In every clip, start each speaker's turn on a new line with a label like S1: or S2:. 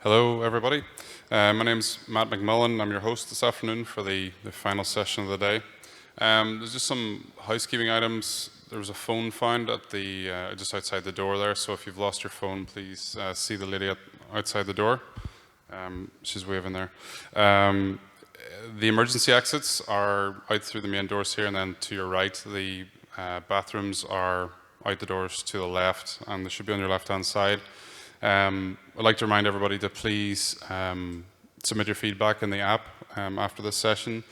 S1: Hello, everybody. My name's Matt McMullen. I'm your host this afternoon for the final session of the day. There's just some housekeeping items. There was a phone found at the just outside the door there, so if you've lost your phone, please see the lady outside the door. She's waving there. The emergency exits are out through the main doors here, and then to your right, the bathrooms are out the doors to the left, and they should be on your left-hand side. I'd like to remind everybody to please submit your feedback in the app after this session.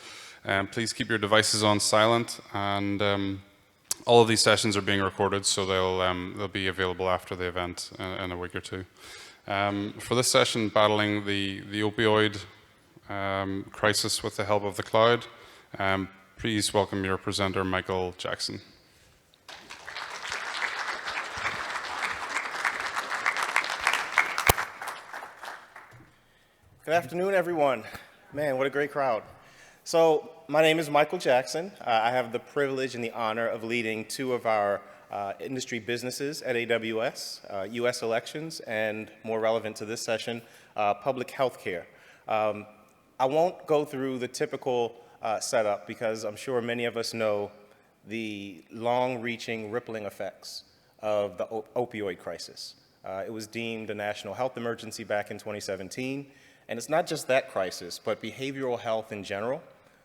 S1: Please keep your devices on silent, and all of these sessions are being recorded, so they'll be available after the event in a week or two. For this session, battling the opioid crisis with the help of the cloud, please welcome your presenter, Michael Jackson.
S2: Good afternoon, everyone. Man, what a great crowd. So my name is Michael Jackson. I have the privilege and the honor of leading two of our industry businesses at AWS, US elections, and more relevant to this session, public health care. I won't go through the typical setup because I'm sure many of us know the long-reaching rippling effects of the opioid crisis. It was deemed a national health emergency back in 2017. And it's not just that crisis, but behavioral health in general,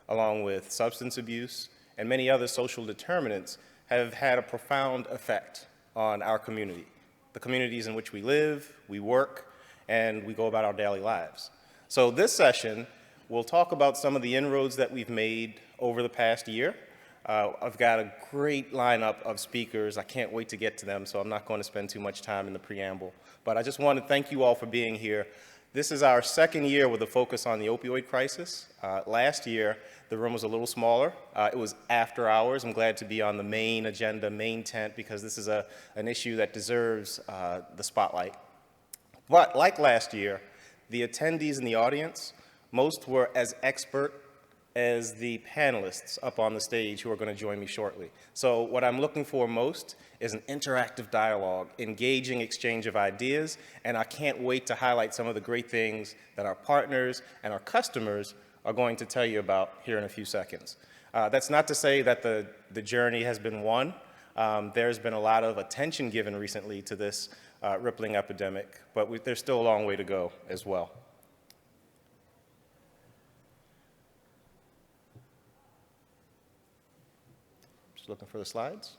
S2: along with substance abuse and many other social determinants, have had a profound effect on our community, the communities in which we live, we work, and we go about our daily lives. So this session, we'll talk about some of the inroads that we've made over the past year. I've got a great lineup of speakers. I can't wait to get to them, so I'm not going to spend too much time in the preamble. But I just want to thank you all for being here. This is our second year with a focus on the opioid crisis. Last year, the room was a little smaller. It was after hours. I'm glad to be on the main agenda, main tent, because this is an issue that deserves the spotlight. But like last year, the attendees in the audience, most were as expert as the panelists up on the stage who are going to join me shortly. So what I'm looking for most is an interactive dialogue, engaging exchange of ideas, and I can't wait to highlight some of the great things that our partners and our customers are going to tell you about here in a few seconds. That's not to say that the journey has been won. There's been a lot of attention given recently to this rippling epidemic, but there's still a long way to go as well. Just looking for the slides.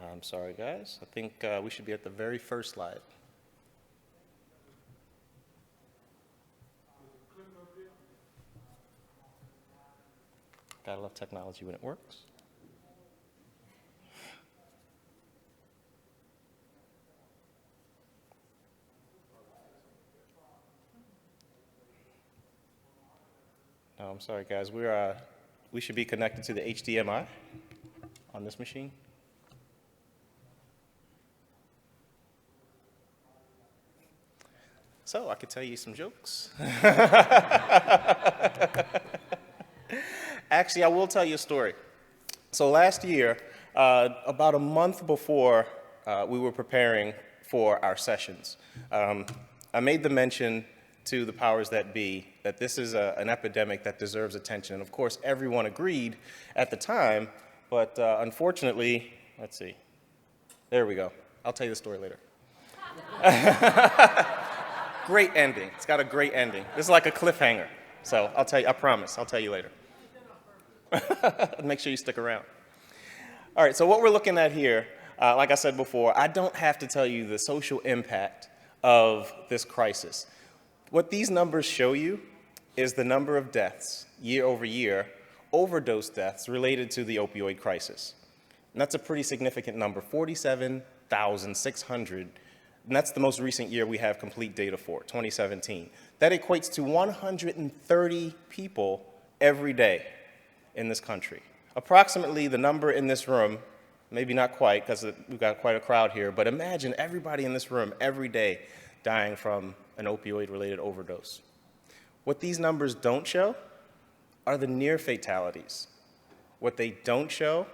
S2: I'm sorry, guys. I think we should be at the very first slide. Gotta love technology when it works. No, I'm sorry, guys. We should be connected to the HDMI on this machine. So I could tell you some jokes. Actually, I will tell you a story. So last year, about a month before we were preparing for our sessions, I made the mention to the powers that be that this is an epidemic that deserves attention. And of course, everyone agreed at the time, but unfortunately, let's see. There we go. I'll tell you the story later. Great ending. It's got a great ending. This is like a cliffhanger. So I'll tell you, I promise, I'll tell you later. Make sure you stick around. All right, so what we're looking at here, like I said before, I don't have to tell you the social impact of this crisis. What these numbers show you is the number of deaths year over year, overdose deaths related to the opioid crisis. And that's a pretty significant number, 47,600. And that's the most recent year we have complete data for, 2017. That equates to 130 people every day in this country. Approximately the number in this room Maybe not quite, because we've got quite a crowd here, but imagine everybody in this room every day dying from an opioid-related overdose. What these numbers don't show are the near fatalities. What they don't show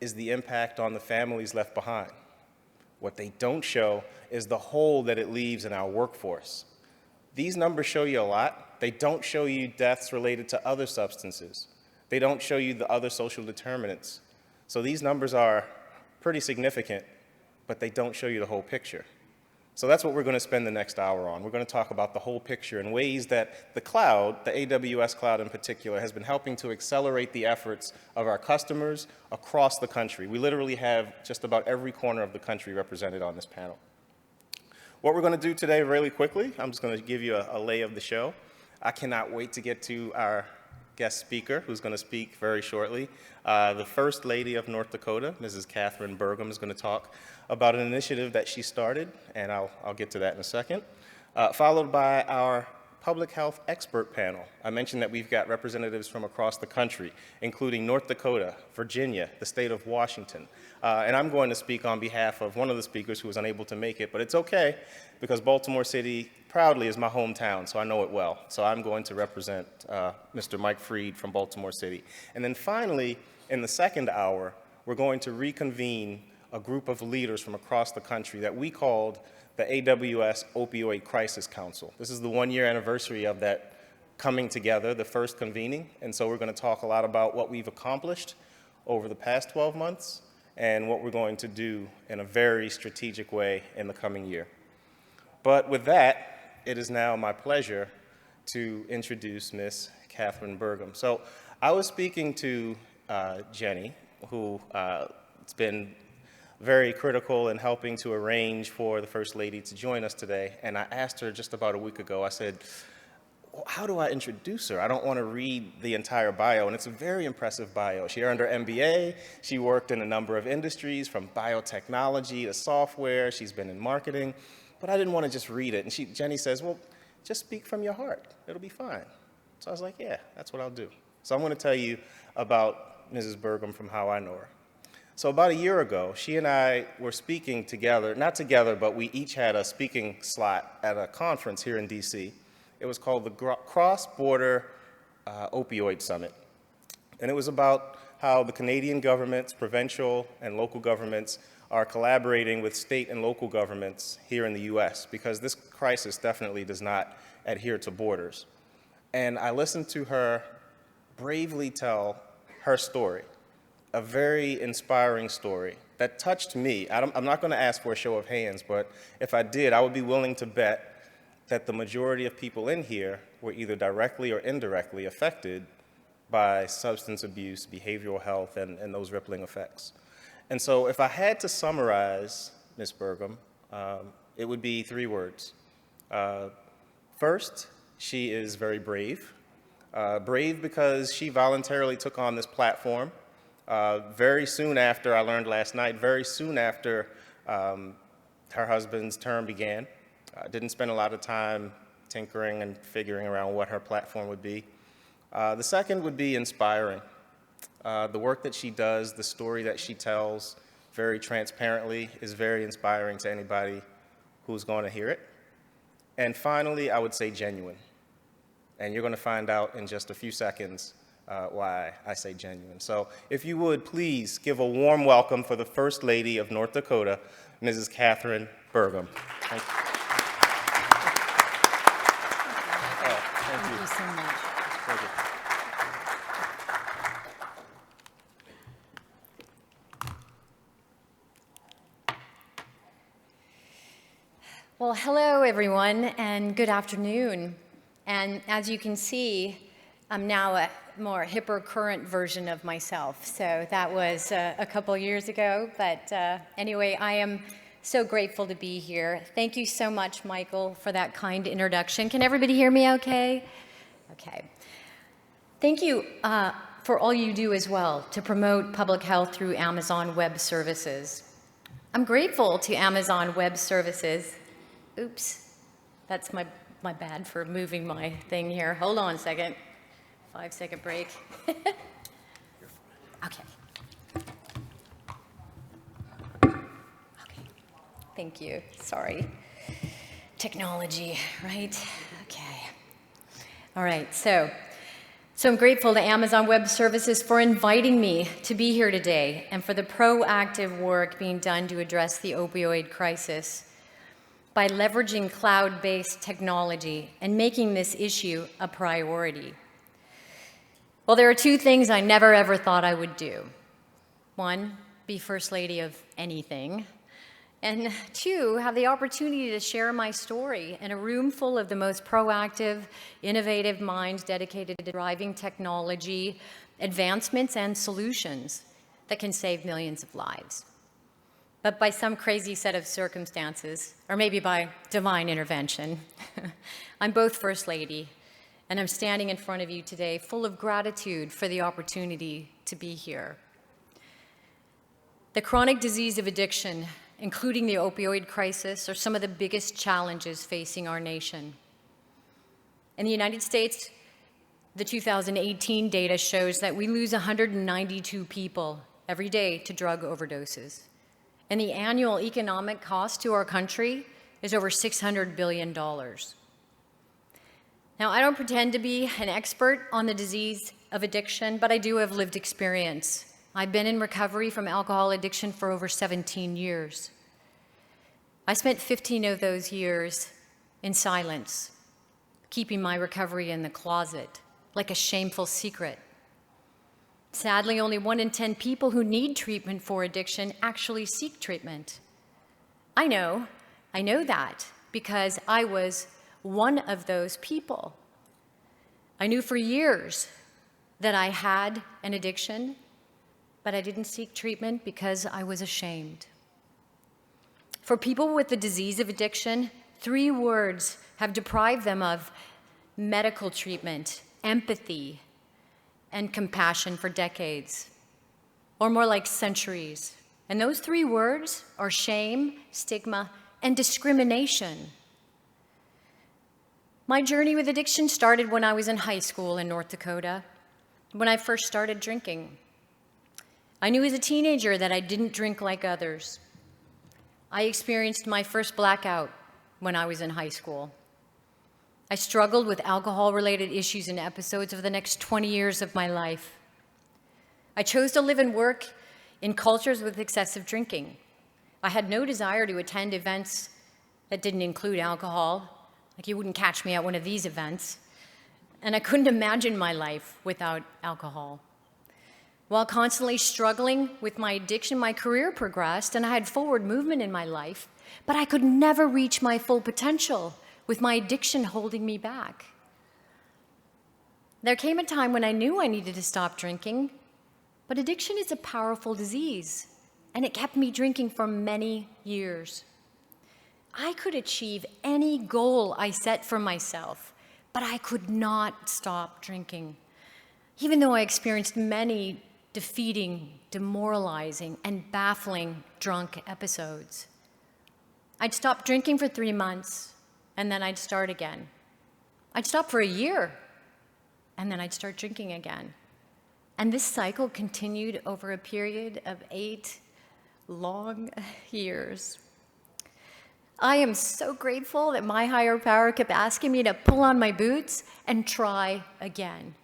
S2: is the impact on the families left behind. What they don't show is the hole that it leaves in our workforce. These numbers show you a lot. They don't show you deaths related to other substances. They don't show you the other social determinants. So these numbers are pretty significant, but they don't show you the whole picture. So that's what we're going to spend the next hour on. We're going to talk about the whole picture in ways that the cloud, the AWS cloud in particular, has been helping to accelerate the efforts of our customers across the country. We literally have just about every corner of the country represented on this panel. What we're going to do today really quickly, I'm just going to give you a lay of the show. I cannot wait to get to our guest speaker, who's going to speak very shortly. The First Lady of North Dakota, Mrs. Katherine Burgum, is going to talk about an initiative that she started, and I'll get to that in a second, followed by our public health expert panel. I mentioned that we've got representatives from across the country, including North Dakota, Virginia, the state of Washington. And I'm going to speak on behalf of one of the speakers who was unable to make it, but it's okay, because Baltimore City proudly is my hometown, so I know it well. So I'm going to represent Mr. Mike Freed from Baltimore City. And then finally, in the second hour, we're going to reconvene a group of leaders from across the country that we called the AWS Opioid Crisis Council. This is the one-year anniversary of that coming together, the first convening. And so we're going to talk a lot about what we've accomplished over the past 12 months and what we're going to do in a very strategic way in the coming year. But with that, it is now my pleasure to introduce Ms. Katherine Burgum. So I was speaking to Jenny, who has been very critical in helping to arrange for the First Lady to join us today. And I asked her just about a week ago, I said, how do I introduce her? I don't want to read the entire bio, and it's a very impressive bio. She earned her MBA. She worked in a number of industries, from biotechnology to software. She's been in marketing. But I didn't want to just read it. And Jenny says, well, just speak from your heart. It'll be fine. So I was like, yeah, that's what I'll do. So I'm going to tell you about Mrs. Burgum from how I know her. So about a year ago, she and I were speaking together, not together, but we each had a speaking slot at a conference here in DC. It was called the Cross-Border Opioid Summit. And it was about how the Canadian governments, provincial and local governments, are collaborating with state and local governments here in the US, because this crisis definitely does not adhere to borders. And I listened to her bravely tell her story, a very inspiring story that touched me. I'm not going to ask for a show of hands, but if I did, I would be willing to bet that the majority of people in here were either directly or indirectly affected by substance abuse, behavioral health, and those rippling effects. And so if I had to summarize Ms. Burgum, it would be 3 words. First, she is very brave. Brave because she voluntarily took on this platform. Very soon after, I learned last night, very soon after her husband's term began. Didn't spend a lot of time tinkering and figuring around what her platform would be. The second would be inspiring. The work that she does, the story that she tells very transparently is very inspiring to anybody who's going to hear it. And finally, I would say genuine. And you're going to find out in just a few seconds why I say genuine. So if you would, please give a warm welcome for the First Lady of North Dakota, Mrs. Katherine Burgum. Thank you.
S3: Thank you so much.
S2: Thank you.
S3: Well, hello, everyone, and good afternoon. And as you can see, I'm now a more hipper, current version of myself. So that was a couple years ago. But anyway, I am so grateful to be here. Thank you so much, Michael, for that kind introduction. Can everybody hear me okay? Okay. Thank you for all you do as well to promote public health through Amazon Web Services. I'm grateful to Amazon Web Services. Oops, that's my bad for moving my thing here. Hold on a second. 5-second break. Okay. Thank you. Sorry. Technology, right? Okay. All right, so I'm grateful to Amazon Web Services for inviting me to be here today and for the proactive work being done to address the opioid crisis by leveraging cloud-based technology and making this issue a priority. Well, there are two things I never ever thought I would do. One, be First Lady of anything. And two, have the opportunity to share my story in a room full of the most proactive, innovative minds dedicated to driving technology, advancements, and solutions that can save millions of lives. But by some crazy set of circumstances, or maybe by divine intervention, I'm both First Lady, and I'm standing in front of you today full of gratitude for the opportunity to be here. The chronic disease of addiction, including the opioid crisis, are some of the biggest challenges facing our nation. In the United States, the 2018 data shows that we lose 192 people every day to drug overdoses. And the annual economic cost to our country is over $600 billion. Now, I don't pretend to be an expert on the disease of addiction, but I do have lived experience. I've been in recovery from alcohol addiction for over 17 years. I spent 15 of those years in silence, keeping my recovery in the closet, like a shameful secret. Sadly, only 1 in 10 people who need treatment for addiction actually seek treatment. I know that because I was one of those people. I knew for years that I had an addiction, but I didn't seek treatment because I was ashamed. For people with the disease of addiction, 3 words have deprived them of medical treatment, empathy, and compassion for decades, or more like centuries. And those 3 words are shame, stigma, and discrimination. My journey with addiction started when I was in high school in North Dakota, when I first started drinking. I knew as a teenager that I didn't drink like others. I experienced my first blackout when I was in high school. I struggled with alcohol-related issues and episodes over the next 20 years of my life. I chose to live and work in cultures with excessive drinking. I had no desire to attend events that didn't include alcohol, like you wouldn't catch me at one of these events, and I couldn't imagine my life without alcohol. While constantly struggling with my addiction, my career progressed and I had forward movement in my life, but I could never reach my full potential with my addiction holding me back. There came a time when I knew I needed to stop drinking, but addiction is a powerful disease, and it kept me drinking for many years. I could achieve any goal I set for myself, but I could not stop drinking, even though I experienced many defeating, demoralizing, and baffling drunk episodes. I'd stop drinking for 3 months, and then I'd start again. I'd stop for a year, and then I'd start drinking again. And this cycle continued over a period of 8 long years. I am so grateful that my higher power kept asking me to pull on my boots and try again.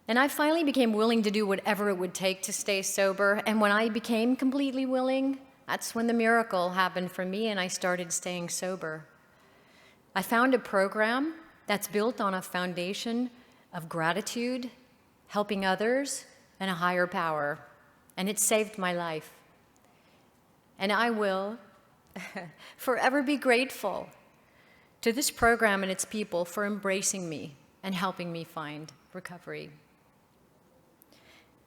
S3: And I finally became willing to do whatever it would take to stay sober. And when I became completely willing, that's when the miracle happened for me and I started staying sober. I found a program that's built on a foundation of gratitude, helping others, and a higher power. And it saved my life. And I will forever be grateful to this program and its people for embracing me and helping me find recovery.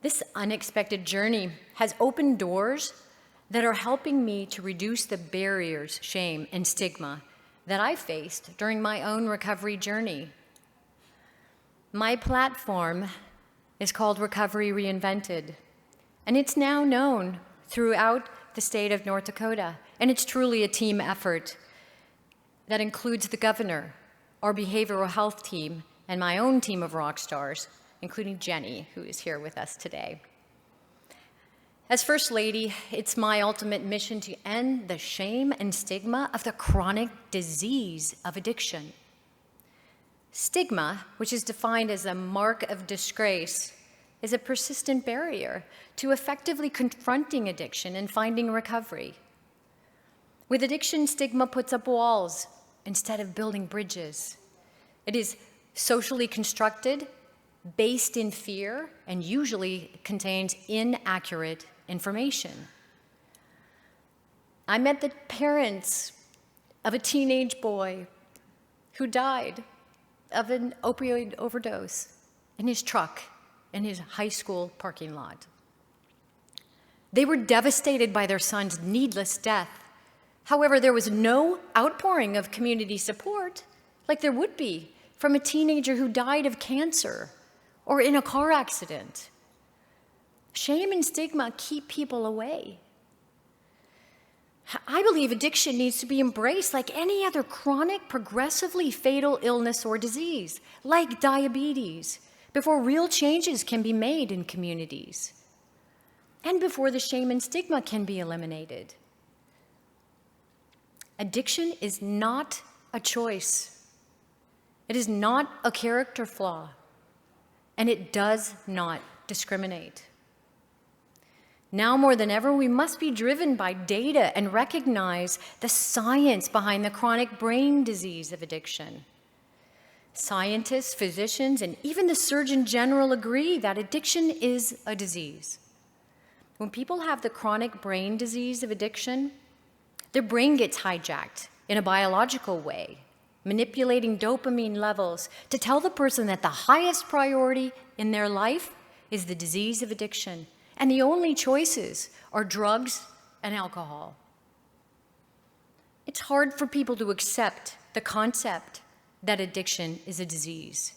S3: This unexpected journey has opened doors that are helping me to reduce the barriers, shame, and stigma that I faced during my own recovery journey. My platform is called Recovery Reinvented, and it's now known throughout the state of North Dakota, and it's truly a team effort that includes the governor, our behavioral health team, and my own team of rock stars, including Jenny, who is here with us today. As First Lady, it's my ultimate mission to end the shame and stigma of the chronic disease of addiction. Stigma, which is defined as a mark of disgrace, is a persistent barrier to effectively confronting addiction and finding recovery. With addiction, stigma puts up walls instead of building bridges. It is socially constructed, based in fear, and usually contains inaccurate information. I met the parents of a teenage boy who died of an opioid overdose in his truck in his high school parking lot. They were devastated by their son's needless death. However, there was no outpouring of community support like there would be from a teenager who died of cancer or in a car accident. Shame and stigma keep people away. I believe addiction needs to be embraced like any other chronic, progressively fatal illness or disease, like diabetes, before real changes can be made in communities, and before the shame and stigma can be eliminated. Addiction is not a choice. It is not a character flaw, and it does not discriminate. Now more than ever, we must be driven by data and recognize the science behind the chronic brain disease of addiction. Scientists, physicians, and even the Surgeon General agree that addiction is a disease. When people have the chronic brain disease of addiction, their brain gets hijacked in a biological way, manipulating dopamine levels to tell the person that the highest priority in their life is the disease of addiction, and the only choices are drugs and alcohol. It's hard for people to accept the concept that addiction is a disease.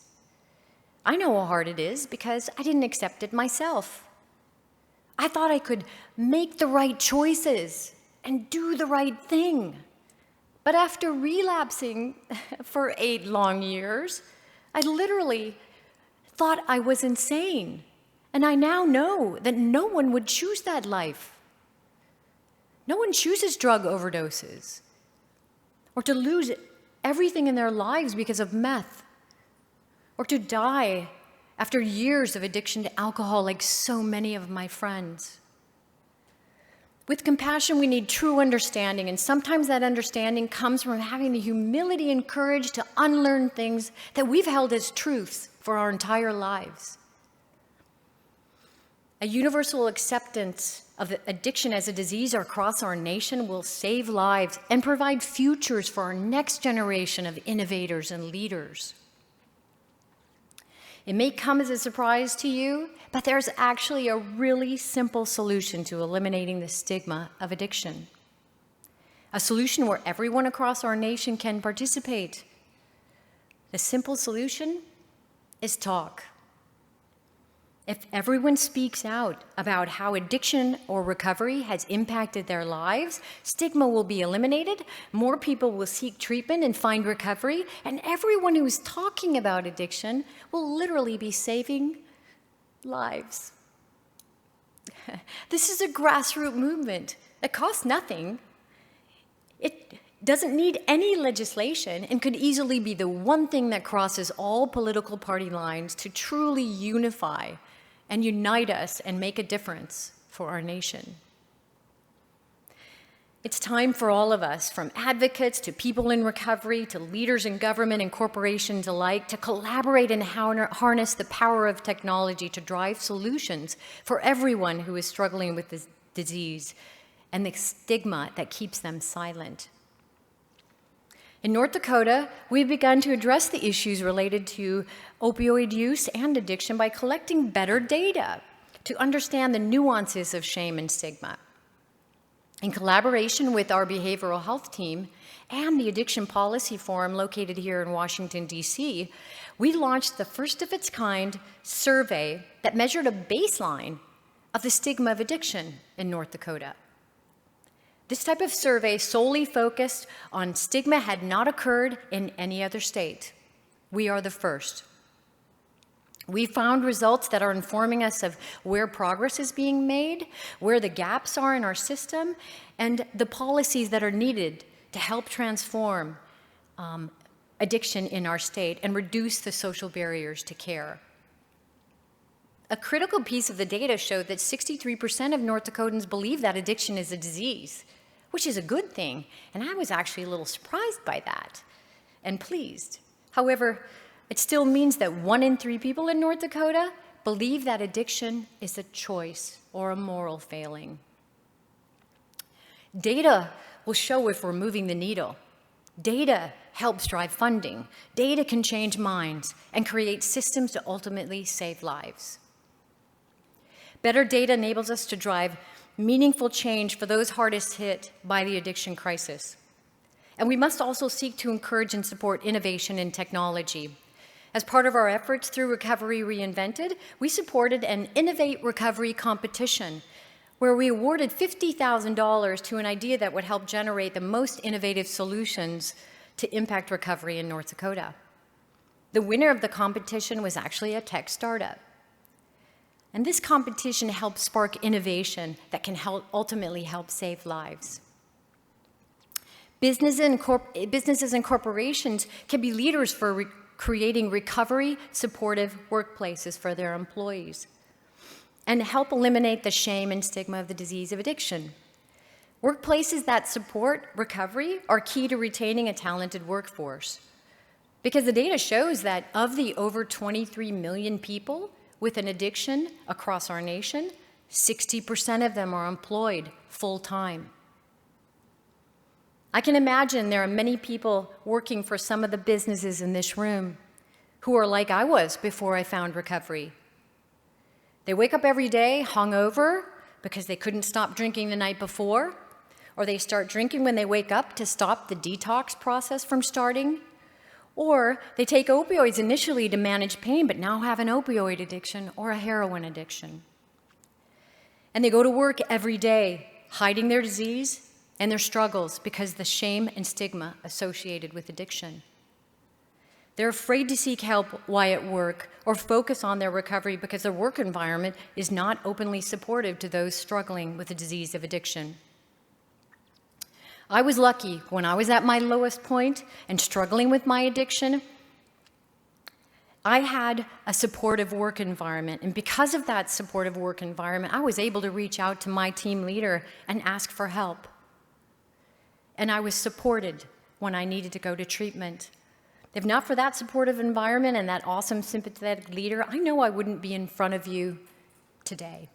S3: I know how hard it is because I didn't accept it myself. I thought I could make the right choices and do the right thing. But after relapsing for 8 long years, I literally thought I was insane. And I now know that no one would choose that life. No one chooses drug overdoses or to lose everything in their lives because of meth or to die after years of addiction to alcohol like so many of my friends. With compassion, we need true understanding, and sometimes that understanding comes from having the humility and courage to unlearn things that we've held as truths for our entire lives. A universal acceptance of addiction as a disease across our nation will save lives and provide futures for our next generation of innovators and leaders. It may come as a surprise to you, but there's actually a really simple solution to eliminating the stigma of addiction. A solution where everyone across our nation can participate. The simple solution is talk. If everyone speaks out about how addiction or recovery has impacted their lives, stigma will be eliminated, more people will seek treatment and find recovery, and everyone who is talking about addiction will literally be saving lives. This is a grassroots movement that costs nothing. It doesn't need any legislation and could easily be the one thing that crosses all political party lines to truly unify and unite us and make a difference for our nation. It's time for all of us, from advocates to people in recovery to leaders in government and corporations alike, to collaborate and harness the power of technology to drive solutions for everyone who is struggling with this disease and the stigma that keeps them silent. In North Dakota, we've begun to address the issues related to opioid use and addiction by collecting better data to understand the nuances of shame and stigma. In collaboration with our behavioral health team and the Addiction Policy Forum located here in Washington, D.C., we launched the first of its kind survey that measured a baseline of the stigma of addiction in North Dakota. This type of survey solely focused on stigma had not occurred in any other state. We are the first. We found results that are informing us of where progress is being made, where the gaps are in our system, and the policies that are needed to help transform addiction in our state and reduce the social barriers to care. A critical piece of the data showed that 63% of North Dakotans believe that addiction is a disease, which is a good thing, and I was actually a little surprised by that and pleased. However, it still means that 1 in 3 people in North Dakota believe that addiction is a choice or a moral failing. Data will show if we're moving the needle. Data helps drive funding. Data can change minds and create systems to ultimately save lives. Better data enables us to drive meaningful change for those hardest hit by the addiction crisis. And we must also seek to encourage and support innovation in technology. As part of our efforts through Recovery Reinvented, we supported an Innovate Recovery competition where we awarded $50,000 to an idea that would help generate the most innovative solutions to impact recovery in North Dakota. The winner of the competition was actually a tech startup. And this competition helped spark innovation that can ultimately help save lives. Businesses and corporations can be leaders for creating recovery-supportive workplaces for their employees and help eliminate the shame and stigma of the disease of addiction. Workplaces that support recovery are key to retaining a talented workforce because the data shows that of the over 23 million people with an addiction across our nation, 60% of them are employed full-time. I can imagine there are many people working for some of the businesses in this room who are like I was before I found recovery. They wake up every day hungover because they couldn't stop drinking the night before, or they start drinking when they wake up to stop the detox process from starting, or they take opioids initially to manage pain but now have an opioid addiction or a heroin addiction. And they go to work every day hiding their disease and their struggles because the shame and stigma associated with addiction. They're afraid to seek help while at work or focus on their recovery because their work environment is not openly supportive to those struggling with the disease of addiction. I was lucky when I was at my lowest point and struggling with my addiction. I had a supportive work environment, and because of that supportive work environment, I was able to reach out to my team leader and ask for help. And I was supported when I needed to go to treatment. If not for that supportive environment and that awesome, sympathetic leader, I know I wouldn't be in front of you today.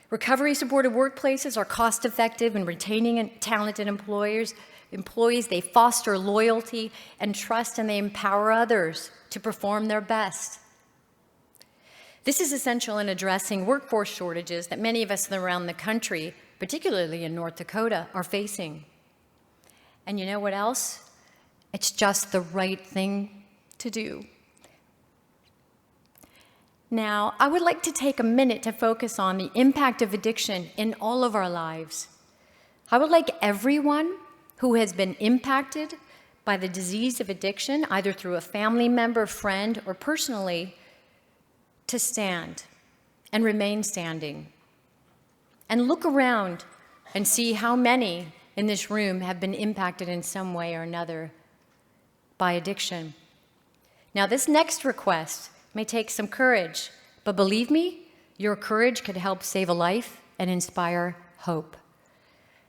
S3: Recovery-supported workplaces are cost-effective in retaining talented employees. They foster loyalty and trust, and they empower others to perform their best. This is essential in addressing workforce shortages that many of us around the country, particularly in North Dakota, are facing. And you know what else? It's just the right thing to do. Now, I would like to take a minute to focus on the impact of addiction in all of our lives. I would like everyone who has been impacted by the disease of addiction, either through a family member, friend, or personally, to stand and remain standing. And look around and see how many in this room have been impacted in some way or another by addiction. Now, this next request may take some courage, but believe me, your courage could help save a life and inspire hope.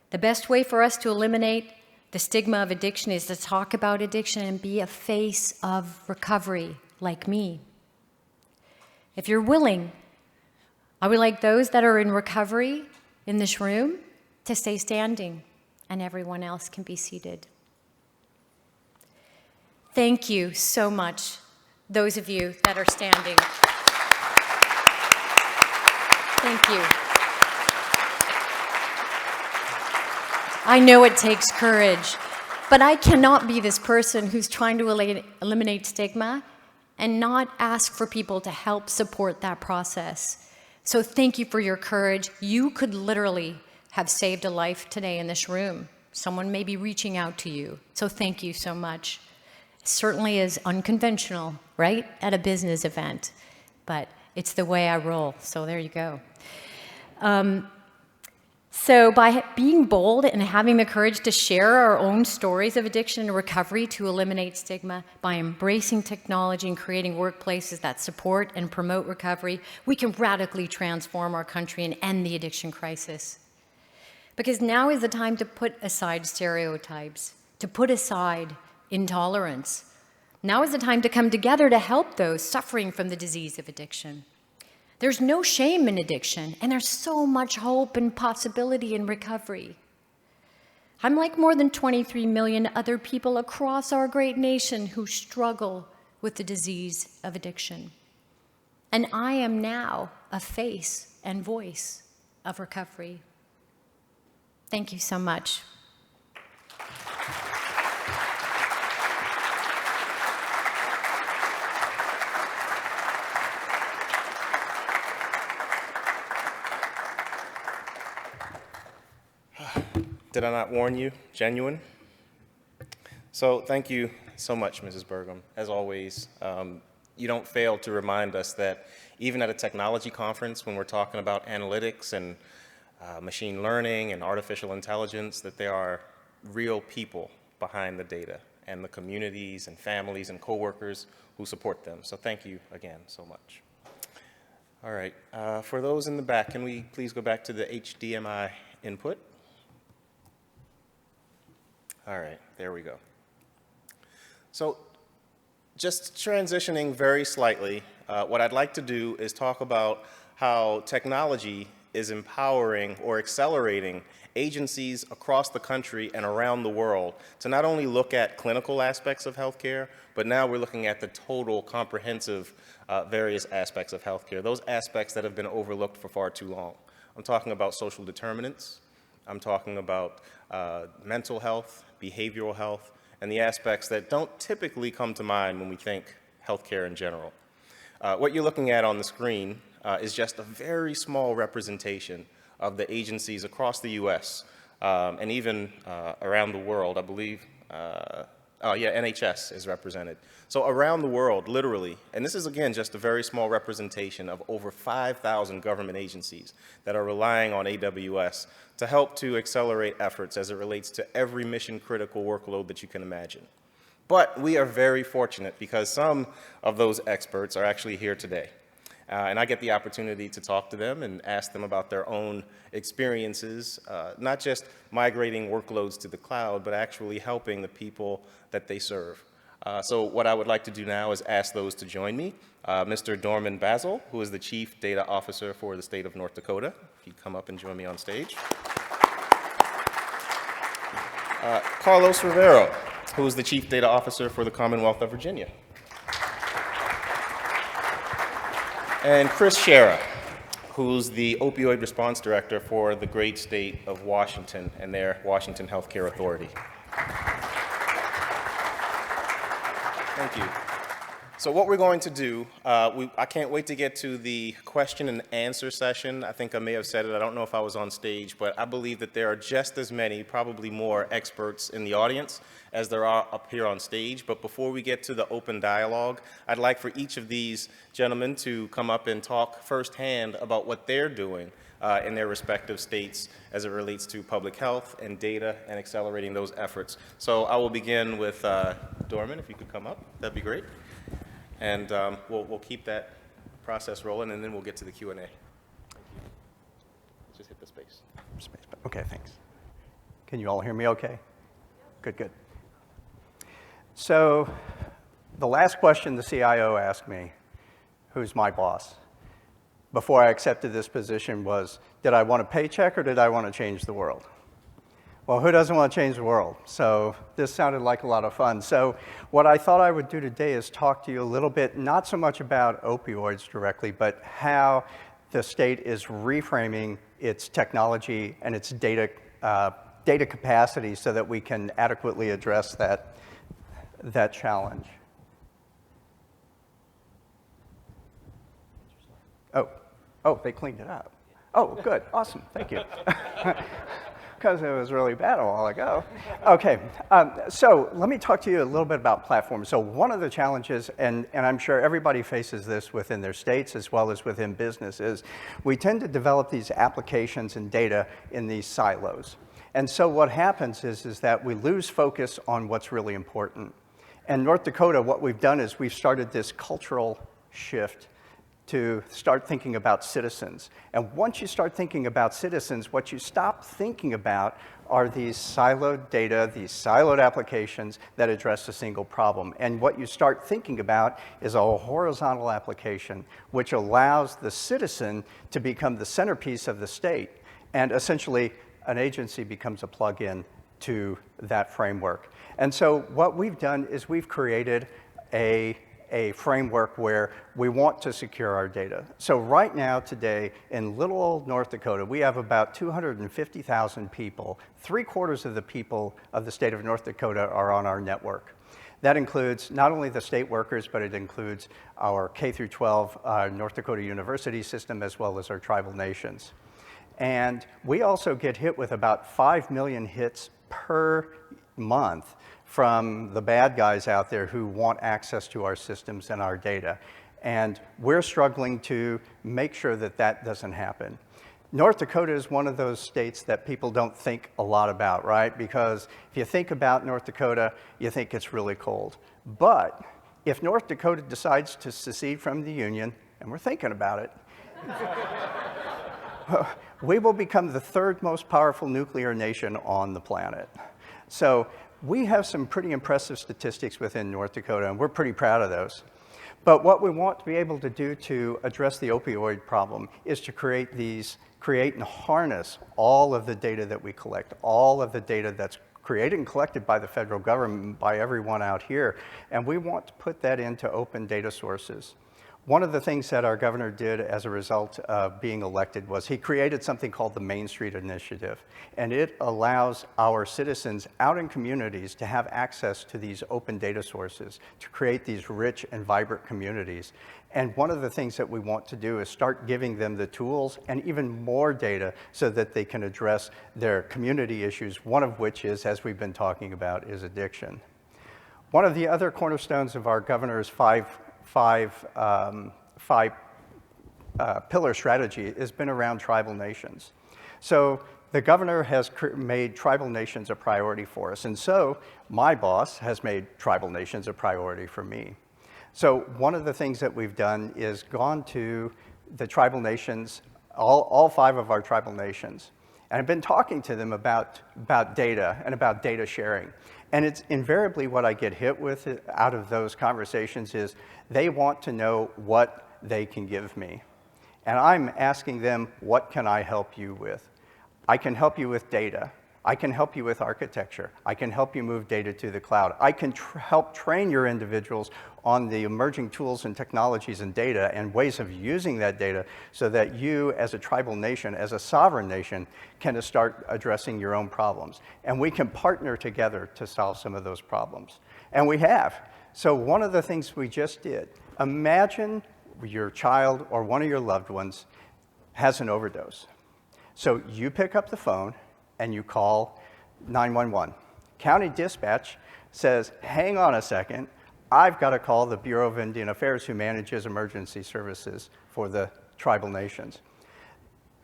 S3: The best way for us to eliminate the stigma of addiction is to talk about addiction and be a face of recovery, like me. If you're willing, I would like those that are in recovery in this room to stay standing, and everyone else can be seated. Thank you so much, those of you that are standing. Thank you. I know it takes courage, but I cannot be this person who's trying to eliminate stigma and not ask for people to help support that process. So thank you for your courage. You could literally have saved a life today in this room. Someone may be reaching out to you. So thank you so much. Certainly is unconventional, right, at a business event, but it's the way I roll, so there you go. So by being bold and having the courage to share our own stories of addiction and recovery to eliminate stigma, by embracing technology and creating workplaces that support and promote recovery, we can radically transform our country and end the addiction crisis. Because now is the time to put aside stereotypes, to put aside intolerance. Now is the time to come together to help those suffering from the disease of addiction. There's no shame in addiction, and there's so much hope and possibility in recovery. I'm like more than 23 million other people across our great nation who struggle with the disease of addiction. And I am now a face and voice of recovery. Thank you so much.
S2: Did I not warn you? Genuine? So thank you so much, Mrs. Burgum. As always, you don't fail to remind us that even at a technology conference, when we're talking about analytics and machine learning and artificial intelligence, that there are real people behind the data and the communities and families and coworkers who support them. So thank you again so much. All right, for those in the back, can we please go back to the HDMI input? All right, there we go. So just transitioning very slightly, what I'd like to do is talk about how technology is empowering or accelerating agencies across the country and around the world to not only look at clinical aspects of healthcare, but now we're looking at the total comprehensive various aspects of healthcare, those aspects that have been overlooked for far too long. I'm talking about social determinants. I'm talking about mental health, behavioral health, and the aspects that don't typically come to mind when we think healthcare in general. What you're looking at on the screen is just a very small representation of the agencies across the US and even around the world. I believe, NHS is represented. So around the world, literally, and this is again just a very small representation of over 5,000 government agencies that are relying on AWS to help to accelerate efforts as it relates to every mission critical workload that you can imagine. But we are very fortunate because some of those experts are actually here today. And I get the opportunity to talk to them and ask them about their own experiences, not just migrating workloads to the cloud, but actually helping the people that they serve. So what I would like to do now is ask those to join me. Mr. Dorman Basil, who is the Chief Data Officer for the state of North Dakota. If you'd come up and join me on stage. Carlos Rivero, who is the Chief Data Officer for the Commonwealth of Virginia. And Chris Shera, who's the Opioid Response Director for the great state of Washington and their Washington Healthcare Authority. Thank you. So what we're going to do, I can't wait to get to the question and answer session. I think I may have said it, I don't know if I was on stage, but I believe that there are just as many, probably more experts in the audience as there are up here on stage. But before we get to the open dialogue, I'd like for each of these gentlemen to come up and talk firsthand about what they're doing in their respective states as it relates to public health and data and accelerating those efforts. So I will begin with Dorman, if you could come up, that'd be great. And we'll keep that process rolling, and then we'll get to the Q&A. Thank you. Just hit the space.
S4: Okay, thanks. Can you all hear me okay? Good, good. So the last question the CIO asked me, who's my boss, before I accepted this position was, did I want a paycheck or did I want to change the world? Well, who doesn't want to change the world? So this sounded like a lot of fun. So what I thought I would do today is talk to you a little bit, not so much about opioids directly, but how the state is reframing its technology and its data capacity so that we can adequately address that challenge. Oh, they cleaned it up. Oh, good, awesome, thank you. because it was really bad a while ago. Okay, so let me talk to you a little bit about platforms. So one of the challenges, and I'm sure everybody faces this within their states as well as within business, is we tend to develop these applications and data in these silos. And so what happens is that we lose focus on what's really important. In North Dakota, what we've done is we've started this cultural shift to start thinking about citizens. And once you start thinking about citizens, what you stop thinking about are these siloed data, these siloed applications that address a single problem. And what you start thinking about is a horizontal application, which allows the citizen to become the centerpiece of the state. And essentially, an agency becomes a plug-in to that framework. And so what we've done is we've created a framework where we want to secure our data. So right now, today, in little old North Dakota, we have about 250,000 people. 3/4 of the people of the state of North Dakota are on our network. That includes not only the state workers, but it includes our K through 12 North Dakota University system, as well as our tribal nations. And we also get hit with about 5 million hits per month from the bad guys out there who want access to our systems and our data. And we're struggling to make sure that that doesn't happen. North Dakota is one of those states that people don't think a lot about, right? Because if you think about North Dakota, you think it's really cold. But if North Dakota decides to secede from the Union, and we're thinking about it, we will become the 3rd most powerful nuclear nation on the planet. So we have some pretty impressive statistics within North Dakota, and we're pretty proud of those. But what we want to be able to do to address the opioid problem is to create and harness all of the data that we collect, all of the data that's created and collected by the federal government, by everyone out here, and we want to put that into open data sources. One of the things that our governor did as a result of being elected was he created something called the Main Street Initiative, and it allows our citizens out in communities to have access to these open data sources to create these rich and vibrant communities. And one of the things that we want to do is start giving them the tools and even more data so that they can address their community issues, one of which is, as we've been talking about, is addiction. One of the other cornerstones of our governor's five pillar strategy has been around tribal nations. So the governor has made tribal nations a priority for us, and so my boss has made tribal nations a priority for me. So one of the things that we've done is gone to the tribal nations, all 5 of our tribal nations, and I've been talking to them about data and about data sharing. And it's invariably what I get hit with out of those conversations is they want to know what they can give me. And I'm asking them, what can I help you with? I can help you with data. I can help you with architecture. I can help you move data to the cloud. I can help train your individuals on the emerging tools and technologies and data and ways of using that data so that you, as a tribal nation, as a sovereign nation, can start addressing your own problems. And we can partner together to solve some of those problems. And we have. So one of the things we just did, imagine your child or one of your loved ones has an overdose. So you pick up the phone and you call 911. County dispatch says, hang on a second, I've got to call the Bureau of Indian Affairs who manages emergency services for the tribal nations.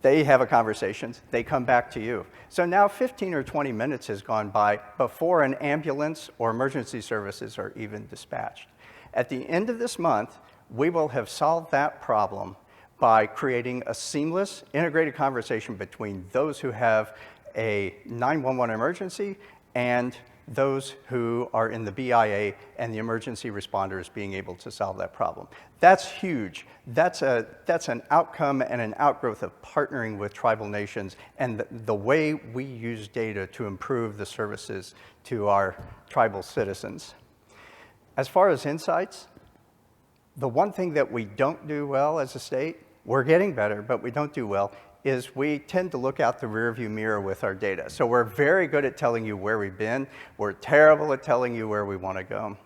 S4: They have a conversation, they come back to you. So now 15 or 20 minutes has gone by before an ambulance or emergency services are even dispatched. At the end of this month, we will have solved that problem by creating a seamless, integrated conversation between those who have a 911 emergency and those who are in the BIA and the emergency responders being able to solve that problem. That's huge. That's an outcome and an outgrowth of partnering with tribal nations and the way we use data to improve the services to our tribal citizens. As far as insights, the one thing that we don't do well as a state, we're getting better, but we don't do well, is we tend to look out the rearview mirror with our data. So we're very good at telling you where we've been. We're terrible at telling you where we want to go.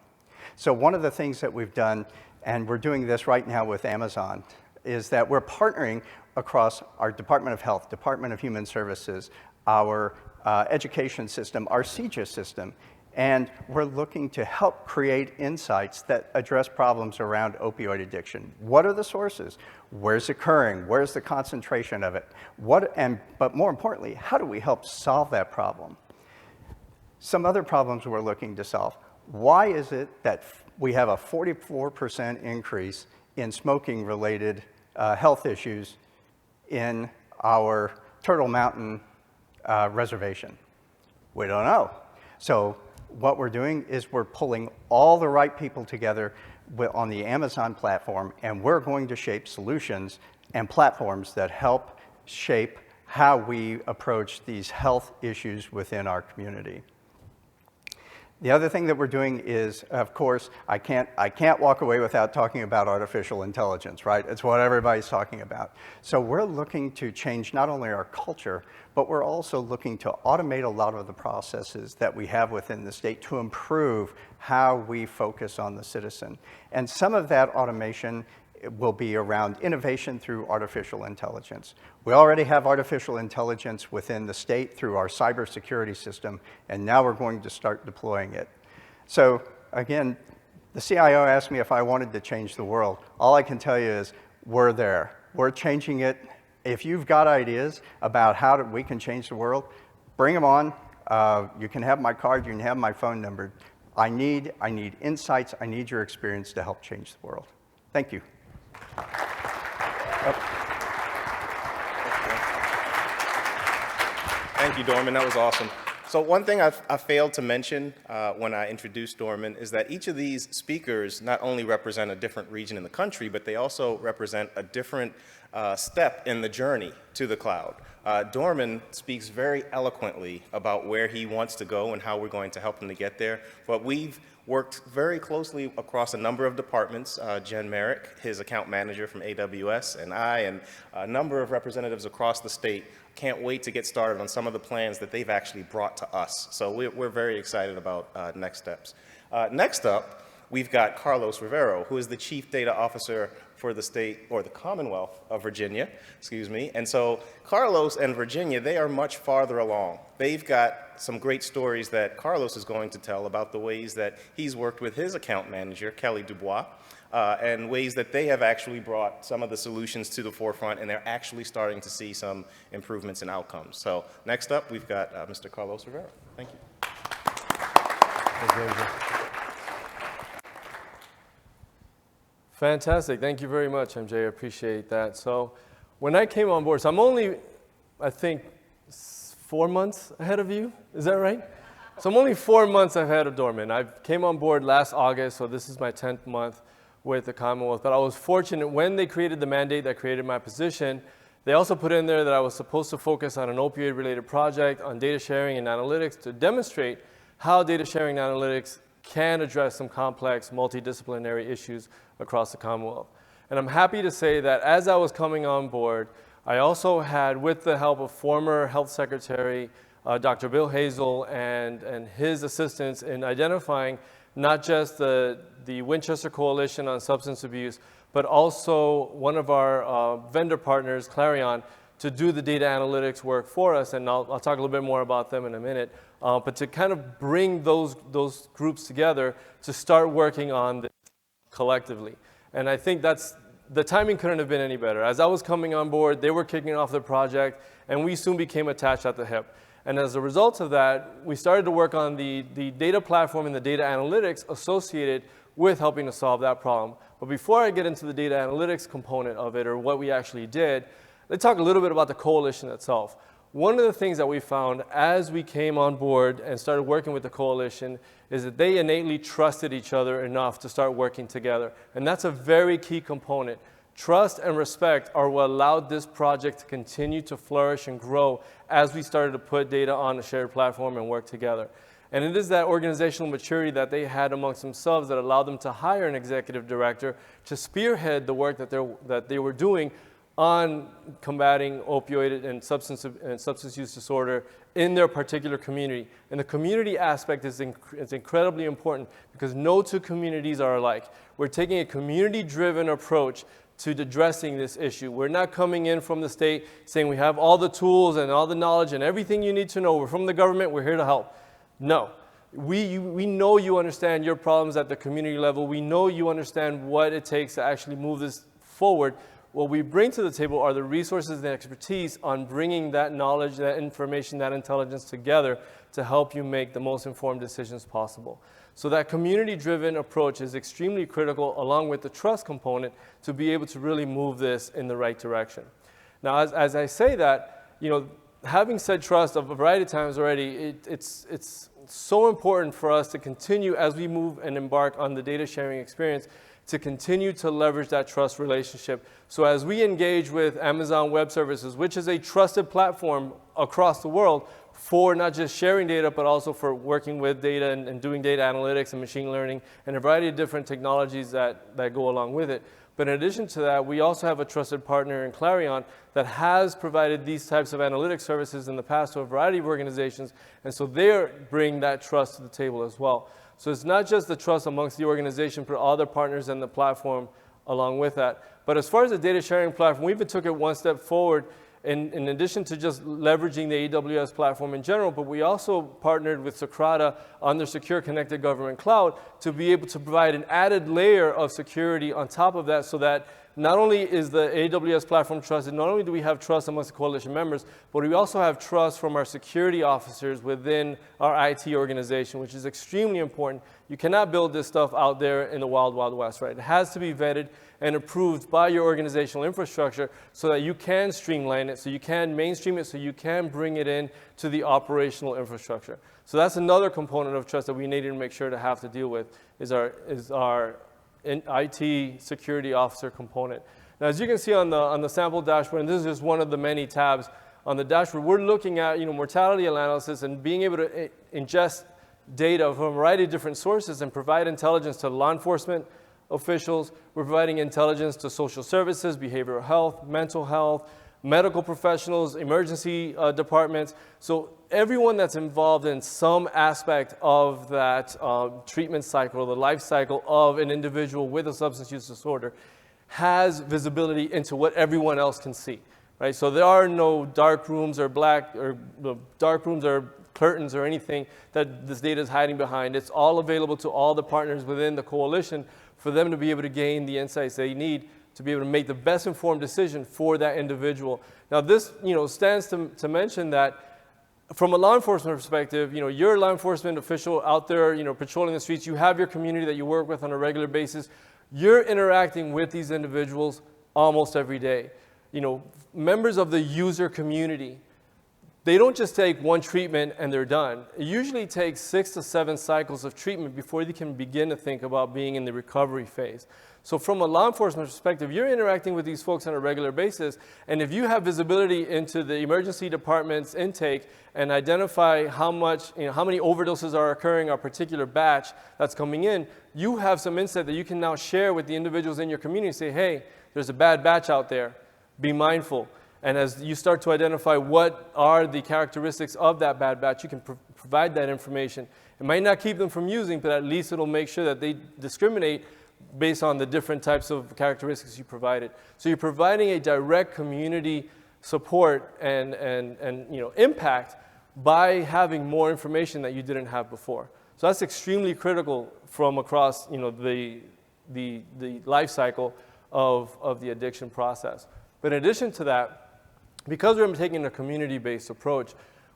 S4: So one of the things that we've done, and we're doing this right now with Amazon, is that we're partnering across our Department of Health, Department of Human Services, our education system, our CGIS system, and we're looking to help create insights that address problems around opioid addiction. What are the sources? Where's it occurring? Where's the concentration of it? But more importantly, how do we help solve that problem? Some other problems we're looking to solve. Why is it that we have a 44% increase in smoking-related health issues in our Turtle Mountain reservation? We don't know. So what we're doing is we're pulling all the right people together on the Amazon platform, and we're going to shape solutions and platforms that help shape how we approach these health issues within our community. The other thing that we're doing is, of course, I can't walk away without talking about artificial intelligence, right? It's what everybody's talking about. So we're looking to change not only our culture, but we're also looking to automate a lot of the processes that we have within the state to improve how we focus on the citizen. And some of that automation will be around innovation through artificial intelligence. We already have artificial intelligence within the state through our cybersecurity system, and now we're going to start deploying it. So again, the CIO asked me if I wanted to change the world. All I can tell you is we're there. We're changing it. If you've got ideas about how we can change the world, bring them on. You can have my card, you can have my phone number. I need insights, I need your experience to help change the world. Thank you.
S2: Thank you, Dorman. That was awesome. So one thing I failed to mention when I introduced Dorman is that each of these speakers not only represent a different region in the country, but they also represent a different step in the journey to the cloud. Dorman speaks very eloquently about where he wants to go and how we're going to help him to get there. But we've worked very closely across a number of departments. Jen Merrick, his account manager from AWS, and I, and a number of representatives across the state can't wait to get started on some of the plans that they've actually brought to us. So we're very excited about next steps. Next up, we've got Carlos Rivero, who is the Chief Data Officer for the state, or the Commonwealth of Virginia, excuse me. And so Carlos and Virginia, they are much farther along. They've got some great stories that Carlos is going to tell about the ways that he's worked with his account manager, Kelly Dubois, and ways that they have actually brought some of the solutions to the forefront, and they're actually starting to see some improvements in outcomes. So next up, we've got Mr. Carlos Rivero. Thank you.
S5: Fantastic. Thank you very much, MJ. I appreciate that. So when I came on board, so I'm only, I think, 4 months ahead of you. Is that right? So I'm only 4 months ahead of Dorman. I came on board last August, so this is my 10th month with the Commonwealth. But I was fortunate when they created the mandate that created my position. They also put in there that I was supposed to focus on an opioid-related project on data sharing and analytics to demonstrate how data sharing and analytics can address some complex multidisciplinary issues across the Commonwealth. And I'm happy to say that as I was coming on board, I also had, with the help of former Health Secretary Dr. Bill Hazel and his assistants in identifying not just the Winchester Coalition on Substance Abuse, but also one of our vendor partners, Clarion, to do the data analytics work for us. And I'll talk a little bit more about them in a minute. But to kind of bring those groups together to start working on this collectively. And I think the timing couldn't have been any better. As I was coming on board, they were kicking off the project, and we soon became attached at the hip. And as a result of that, we started to work on the data platform and the data analytics associated with helping to solve that problem. But before I get into the data analytics component of it, or what we actually did, let's talk a little bit about the coalition itself. One of the things that we found as we came on board and started working with the coalition is that they innately trusted each other enough to start working together. And that's a very key component. Trust and respect are what allowed this project to continue to flourish and grow as we started to put data on a shared platform and work together. And it is that organizational maturity that they had amongst themselves that allowed them to hire an executive director to spearhead the work that they were doing on combating opioid and substance use disorder in their particular community. And the community aspect is incredibly important because no two communities are alike. We're taking a community-driven approach to addressing this issue. We're not coming in from the state saying we have all the tools and all the knowledge and everything you need to know. We're from the government, we're here to help. No. We know you understand your problems at the community level. We know you understand what it takes to actually move this forward. What we bring to the table are the resources and expertise on bringing that knowledge, that information, that intelligence together to help you make the most informed decisions possible. So that community-driven approach is extremely critical, along with the trust component, to be able to really move this in the right direction. Now, as I say that, having said trust a variety of times already, it's so important for us to continue as we move and embark on the data sharing experience, to continue to leverage that trust relationship. So as we engage with Amazon Web Services, which is a trusted platform across the world for not just sharing data, but also for working with data and doing data analytics and machine learning and a variety of different technologies that go along with it. But in addition to that, we also have a trusted partner in Clarion that has provided these types of analytic services in the past to a variety of organizations, and so they bring that trust to the table as well. So it's not just the trust amongst the organization, but other partners in the platform along with that. But as far as the data sharing platform, we even took it one step forward in addition to just leveraging the AWS platform in general, but we also partnered with Socrata on their Secure Connected Government Cloud to be able to provide an added layer of security on top of that, so that not only is the AWS platform trusted, not only do we have trust amongst the coalition members, but we also have trust from our security officers within our IT organization, which is extremely important. You cannot build this stuff out there in the wild, wild west, right? It has to be vetted and approved by your organizational infrastructure so that you can streamline it, so you can mainstream it, so you can bring it in to the operational infrastructure. So that's another component of trust that we need to make sure to have to deal with, is our IT security officer component. Now, as you can see on the sample dashboard, and this is just one of the many tabs on the dashboard, we're looking at mortality analysis and being able to ingest data from a variety of different sources and provide intelligence to law enforcement officials. We're providing intelligence to social services, behavioral health, mental health, medical professionals, emergency departments. So everyone that's involved in some aspect of that treatment cycle, the life cycle of an individual with a substance use disorder, has visibility into what everyone else can see, right? So there are no dark rooms or dark rooms or curtains or anything that this data is hiding behind. It's all available to all the partners within the coalition for them to be able to gain the insights they need to be able to make the best informed decision for that individual. Now this, stands to mention that from a law enforcement perspective, you're a law enforcement official out there, patrolling the streets. You have your community that you work with on a regular basis. You're interacting with these individuals almost every day. Members of the user community, they don't just take one treatment and they're done. It usually takes 6 to 7 cycles of treatment before they can begin to think about being in the recovery phase. So from a law enforcement perspective, you're interacting with these folks on a regular basis, and if you have visibility into the emergency department's intake and identify how many overdoses are occurring on a particular batch that's coming in, you have some insight that you can now share with the individuals in your community and say, hey, there's a bad batch out there, be mindful. And as you start to identify what are the characteristics of that bad batch, you can provide that information. It might not keep them from using, but at least it'll make sure that they discriminate based on the different types of characteristics you provided. So you're providing a direct community support and impact by having more information that you didn't have before. So that's extremely critical from across the life cycle of the addiction process. But in addition to that, because we're taking a community-based approach,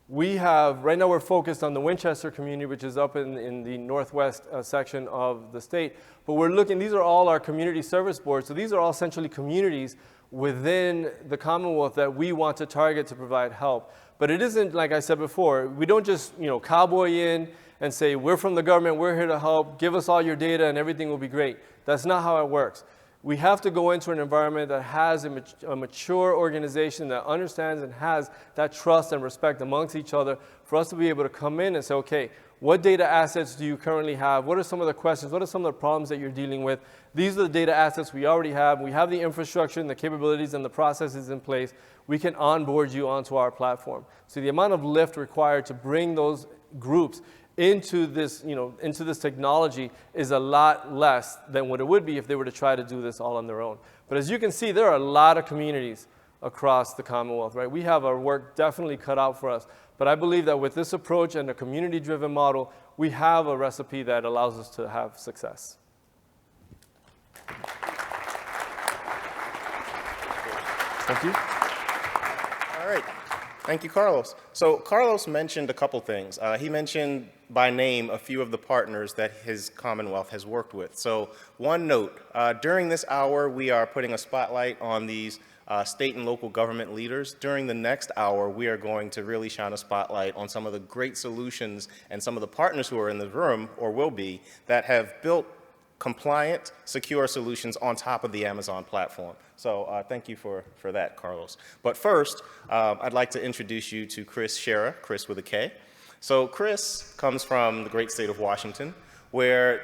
S5: right now we're focused on the Winchester community, which is up in the northwest section of the state. But we're looking, these are all our community service boards. So these are all essentially communities within the Commonwealth that we want to target to provide help. But it isn't, like I said before, we don't just cowboy in and say, we're from the government, we're here to help, give us all your data and everything will be great. That's not how it works. We have to go into an environment that has a mature organization that understands and has that trust and respect amongst each other for us to be able to come in and say, okay, what data assets do you currently have? What are some of the questions? What are some of the problems that you're dealing with? These are the data assets we already have. We have the infrastructure and the capabilities and the processes in place. We can onboard you onto our platform. So the amount of lift required to bring those groups into this, into this technology is a lot less than what it would be if they were to try to do this all on their own. But as you can see, there are a lot of communities across the Commonwealth, right? We have our work definitely cut out for us. But I believe that with this approach and a community-driven model, we have a recipe that allows us to have success. Thank you.
S2: All right. Thank you, Carlos. So Carlos mentioned a couple things. He mentioned by name a few of the partners that his Commonwealth has worked with. So one note, during this hour, we are putting a spotlight on these state and local government leaders. During the next hour, we are going to really shine a spotlight on some of the great solutions and some of the partners who are in the room, or will be, that have built compliant, secure solutions on top of the Amazon platform. So thank you for that, Carlos. But first, I'd like to introduce you to Chris Scherer, Chris with a K. So Chris comes from the great state of Washington, where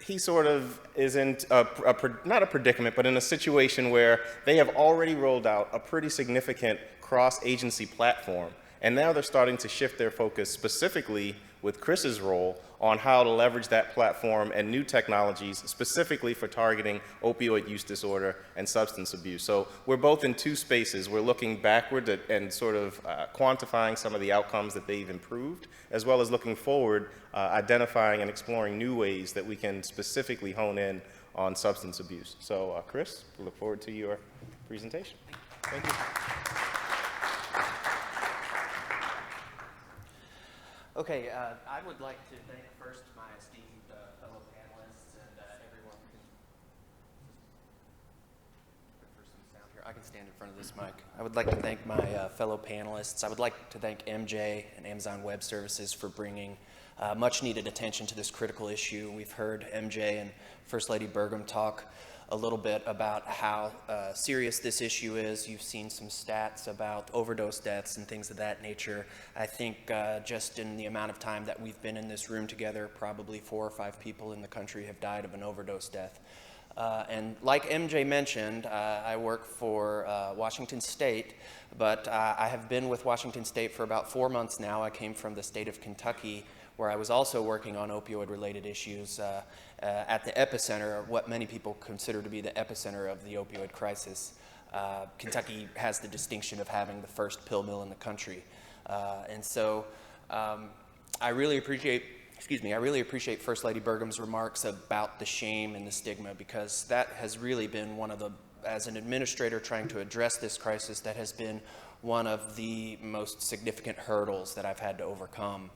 S2: he sort of is in, not a predicament, but in a situation where they have already rolled out a pretty significant cross-agency platform. And now they're starting to shift their focus specifically with Chris's role on how to leverage that platform and new technologies specifically for targeting opioid use disorder and substance abuse. So we're both in two spaces. We're looking backward and sort of quantifying some of the outcomes that they've improved, as well as looking forward, identifying and exploring new ways that we can specifically hone in on substance abuse. So Chris, we look forward to your presentation. Thank you.
S6: Okay, I would like to thank first my esteemed fellow panelists and everyone for some sound here. I can stand in front of this mic. I would like to thank my fellow panelists. I would like to thank MJ and Amazon Web Services for bringing much needed attention to this critical issue. We've heard MJ and First Lady Burgum talk a little bit about how serious this issue is. You've seen some stats about overdose deaths and things of that nature. I think just in the amount of time that we've been in this room together, probably 4 or 5 people in the country have died of an overdose death. And like MJ mentioned, I work for Washington State, but I have been with Washington State for about 4 months now. I came from the state of Kentucky, where I was also working on opioid-related issues at the epicenter, what many people consider to be the epicenter of the opioid crisis. Kentucky has the distinction of having the first pill mill in the country. And so I really appreciate First Lady Burgum's remarks about the shame and the stigma, because that has really been one of the, as an administrator trying to address this crisis, that has been one of the most significant hurdles that I've had to overcome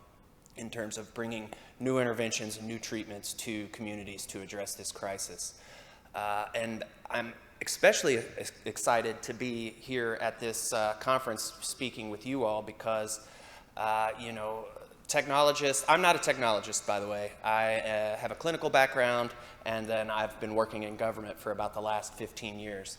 S6: in terms of bringing new interventions and new treatments to communities to address this crisis. And I'm especially excited to be here at this conference speaking with you all because, technologists, I'm not a technologist, by the way. I have a clinical background, and then I've been working in government for about the last 15 years.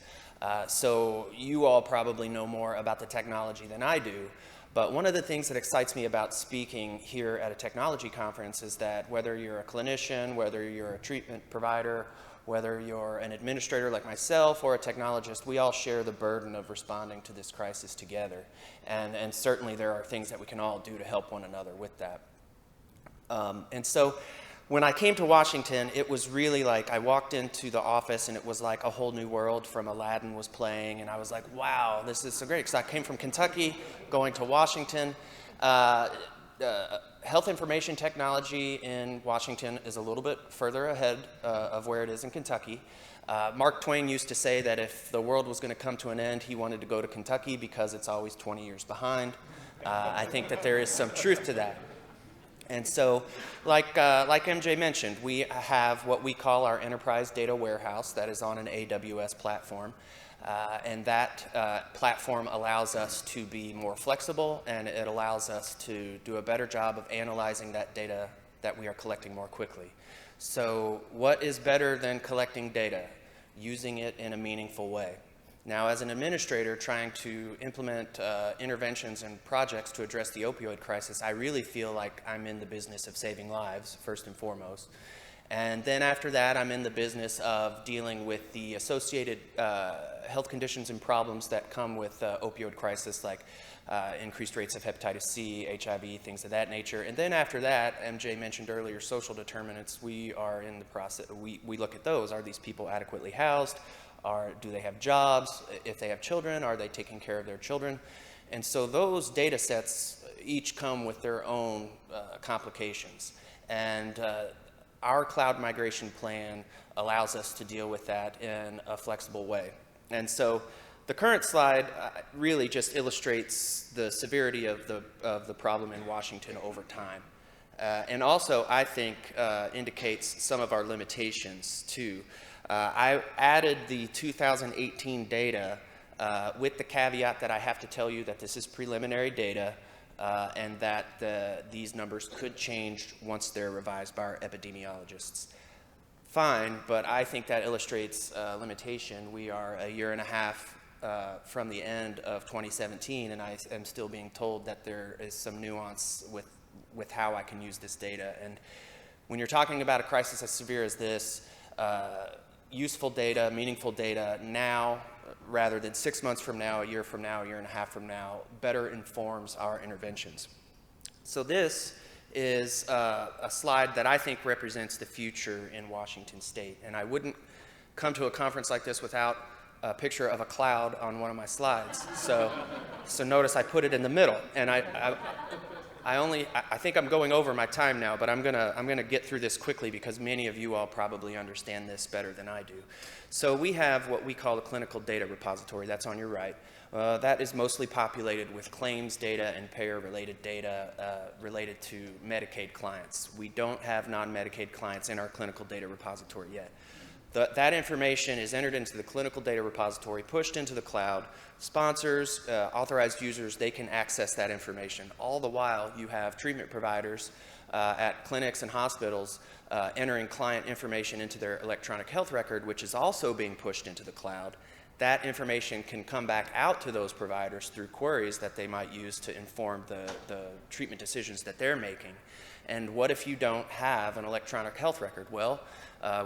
S6: So you all probably know more about the technology than I do. But one of the things that excites me about speaking here at a technology conference is that whether you're a clinician, whether you're a treatment provider, whether you're an administrator like myself or a technologist, we all share the burden of responding to this crisis together. And certainly there are things that we can all do to help one another with that. And so when I came to Washington, it was really like I walked into the office and it was like a whole new world from Aladdin was playing, and I was like, wow, this is so great, because I came from Kentucky, going to Washington. Health information technology in Washington is a little bit further ahead of where it is in Kentucky. Mark Twain used to say that if the world was going to come to an end, he wanted to go to Kentucky because it's always 20 years behind. I think that there is some truth to that. And so, like MJ mentioned, we have what we call our enterprise data warehouse that is on an AWS platform. And that platform allows us to be more flexible, and it allows us to do a better job of analyzing that data that we are collecting more quickly. So what is better than collecting data? Using it in a meaningful way. Now, as an administrator trying to implement interventions and projects to address the opioid crisis, I really feel like I'm in the business of saving lives, first and foremost. And then after that, I'm in the business of dealing with the associated health conditions and problems that come with opioid crisis, like increased rates of hepatitis C, HIV, things of that nature. And then after that, MJ mentioned earlier, social determinants. We are in the process, we look at those. Are these people adequately housed? Do they have jobs? If they have children, are they taking care of their children? And so those data sets each come with their own complications. And our cloud migration plan allows us to deal with that in a flexible way. And so the current slide really just illustrates the severity of the problem in Washington over time. And also, I think, indicates some of our limitations too. I added the 2018 data with the caveat that I have to tell you that this is preliminary data and that these numbers could change once they're revised by our epidemiologists. Fine, but I think that illustrates limitation. We are a year and a half from the end of 2017, and I am still being told that there is some nuance with how I can use this data. And when you're talking about a crisis as severe as this, useful data, meaningful data now, rather than 6 months from now, a year from now, a year and a half from now, better informs our interventions. So this is a slide that I think represents the future in Washington State. And I wouldn't come to a conference like this without a picture of a cloud on one of my slides. So notice I put it in the middle. And I think I'm going over my time now, but I'm gonna get through this quickly because many of you all probably understand this better than I do. So we have what we call the clinical data repository. That's on your right. That is mostly populated with claims data and payer-related data related to Medicaid clients. We don't have non-Medicaid clients in our clinical data repository yet. That information is entered into the clinical data repository, pushed into the cloud. Sponsors, authorized users, they can access that information. All the while, you have treatment providers at clinics and hospitals entering client information into their electronic health record, which is also being pushed into the cloud. That information can come back out to those providers through queries that they might use to inform the treatment decisions that they're making. And what if you don't have an electronic health record? Well,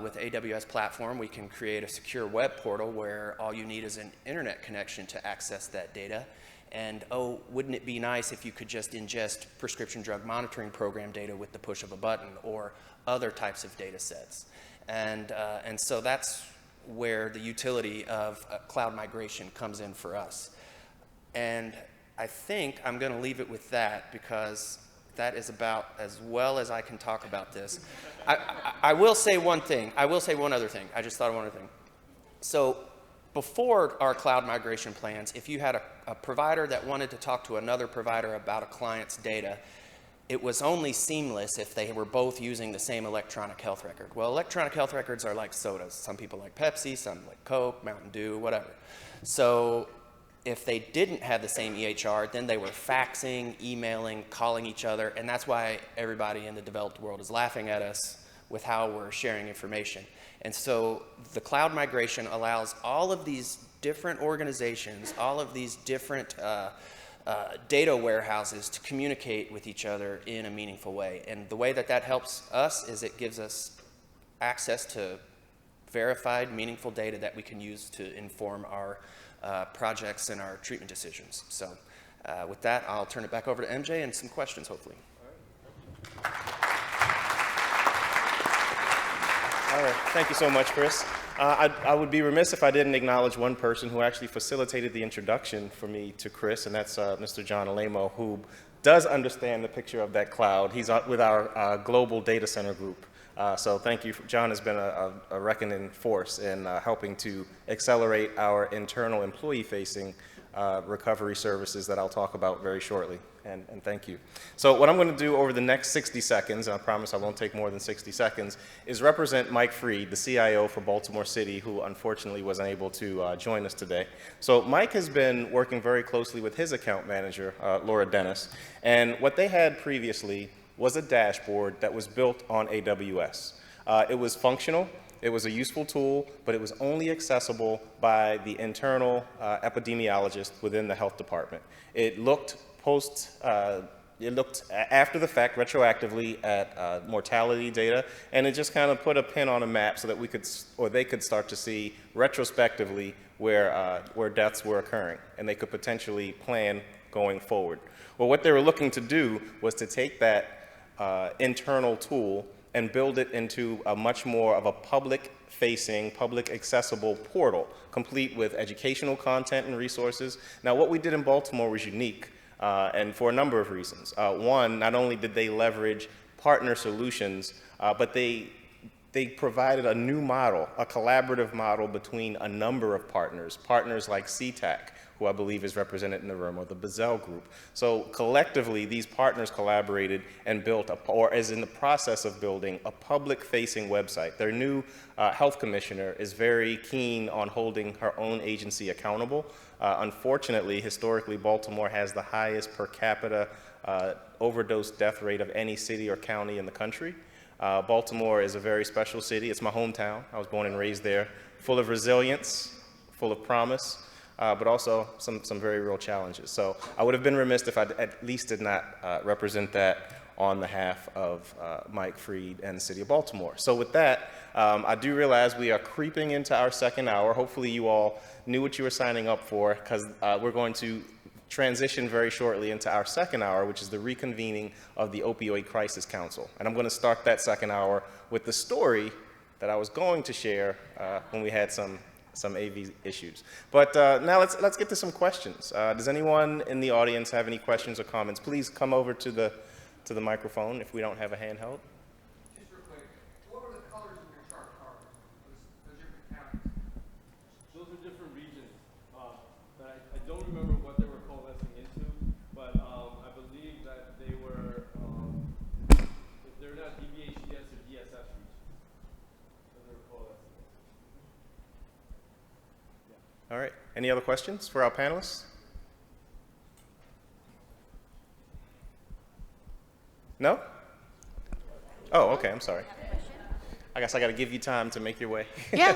S6: with AWS platform, we can create a secure web portal where all you need is an internet connection to access that data. And oh, wouldn't it be nice if you could just ingest prescription drug monitoring program data with the push of a button or other types of data sets? And so that's where the utility of cloud migration comes in for us. And I think I'm going to leave it with that because that is about as well as I can talk about this. I will say one thing. I will say one other thing. I just thought of one other thing. So before our cloud migration plans, if you had a provider that wanted to talk to another provider about a client's data, it was only seamless if they were both using the same electronic health record. Well, electronic health records are like sodas. Some people like Pepsi, some like Coke, Mountain Dew, whatever. So if they didn't have the same EHR, then they were faxing, emailing, calling each other, and that's why everybody in the developed world is laughing at us with how we're sharing information. And so the cloud migration allows all of these different organizations, all of these different data warehouses to communicate with each other in a meaningful way. And the way that that helps us is it gives us access to verified, meaningful data that we can use to inform our projects and our treatment decisions. So with that, I'll turn it back over to MJ and some questions, hopefully.
S2: All right, thank you so much, Chris. I would be remiss if I didn't acknowledge one person who actually facilitated the introduction for me to Chris, and that's Mr. John Alemo, who does understand the picture of that cloud. He's with our global data center group. So thank you. John has been a reckoning force in helping to accelerate our internal employee-facing recovery services that I'll talk about very shortly. And thank you. So what I'm going to do over the next 60 seconds, and I promise I won't take more than 60 seconds, is represent Mike Freed, the CIO for Baltimore City, who unfortunately wasn't able to join us today. So Mike has been working very closely with his account manager, Laura Dennis, and what they had previously was a dashboard that was built on AWS. It was functional, it was a useful tool, but it was only accessible by the internal epidemiologist within the health department. It looked it looked after the fact, retroactively, at mortality data, and it just kind of put a pin on a map so that we could, or they could start to see retrospectively where deaths were occurring, and they could potentially plan going forward. Well, what they were looking to do was to take that internal tool and build it into a much more of a public-facing, public-accessible portal, complete with educational content and resources. Now, what we did in Baltimore was unique, and for a number of reasons. One, not only did they leverage partner solutions, but they provided a new model, a collaborative model between a number of partners like CTAC, who I believe is represented in the room, or the Bazell Group. So collectively, these partners collaborated and built, or is in the process of building, a public-facing website. Their new health commissioner is very keen on holding her own agency accountable. Unfortunately, historically, Baltimore has the highest per capita overdose death rate of any city or county in the country. Baltimore is a very special city. It's my hometown. I was born and raised there, full of resilience, full of promise, but also some very real challenges. So I would have been remiss if I at least did not represent that on behalf of Mike Freed and the City of Baltimore. So with that, I do realize we are creeping into our second hour. Hopefully you all knew what you were signing up for, because we're going to transition very shortly into our second hour, which is the reconvening of the Opioid Crisis Council. And I'm going to start that second hour with the story that I was going to share when we had some AV issues. But now let's get to some questions. Does anyone in the audience have any questions or comments? Please come over to the microphone if we don't have a handheld.
S7: Just real quick, what were the colors in your chart cards? The different counties?
S5: Those are different regions. But I don't remember what they were coalescing into, but I believe that they were, if they're not DBHDS or DSS regions, that they were coalescing.
S2: All right. Any other questions for our panelists? No? Oh, okay. I'm sorry. I guess I got to give you time to make your way.
S8: Yeah.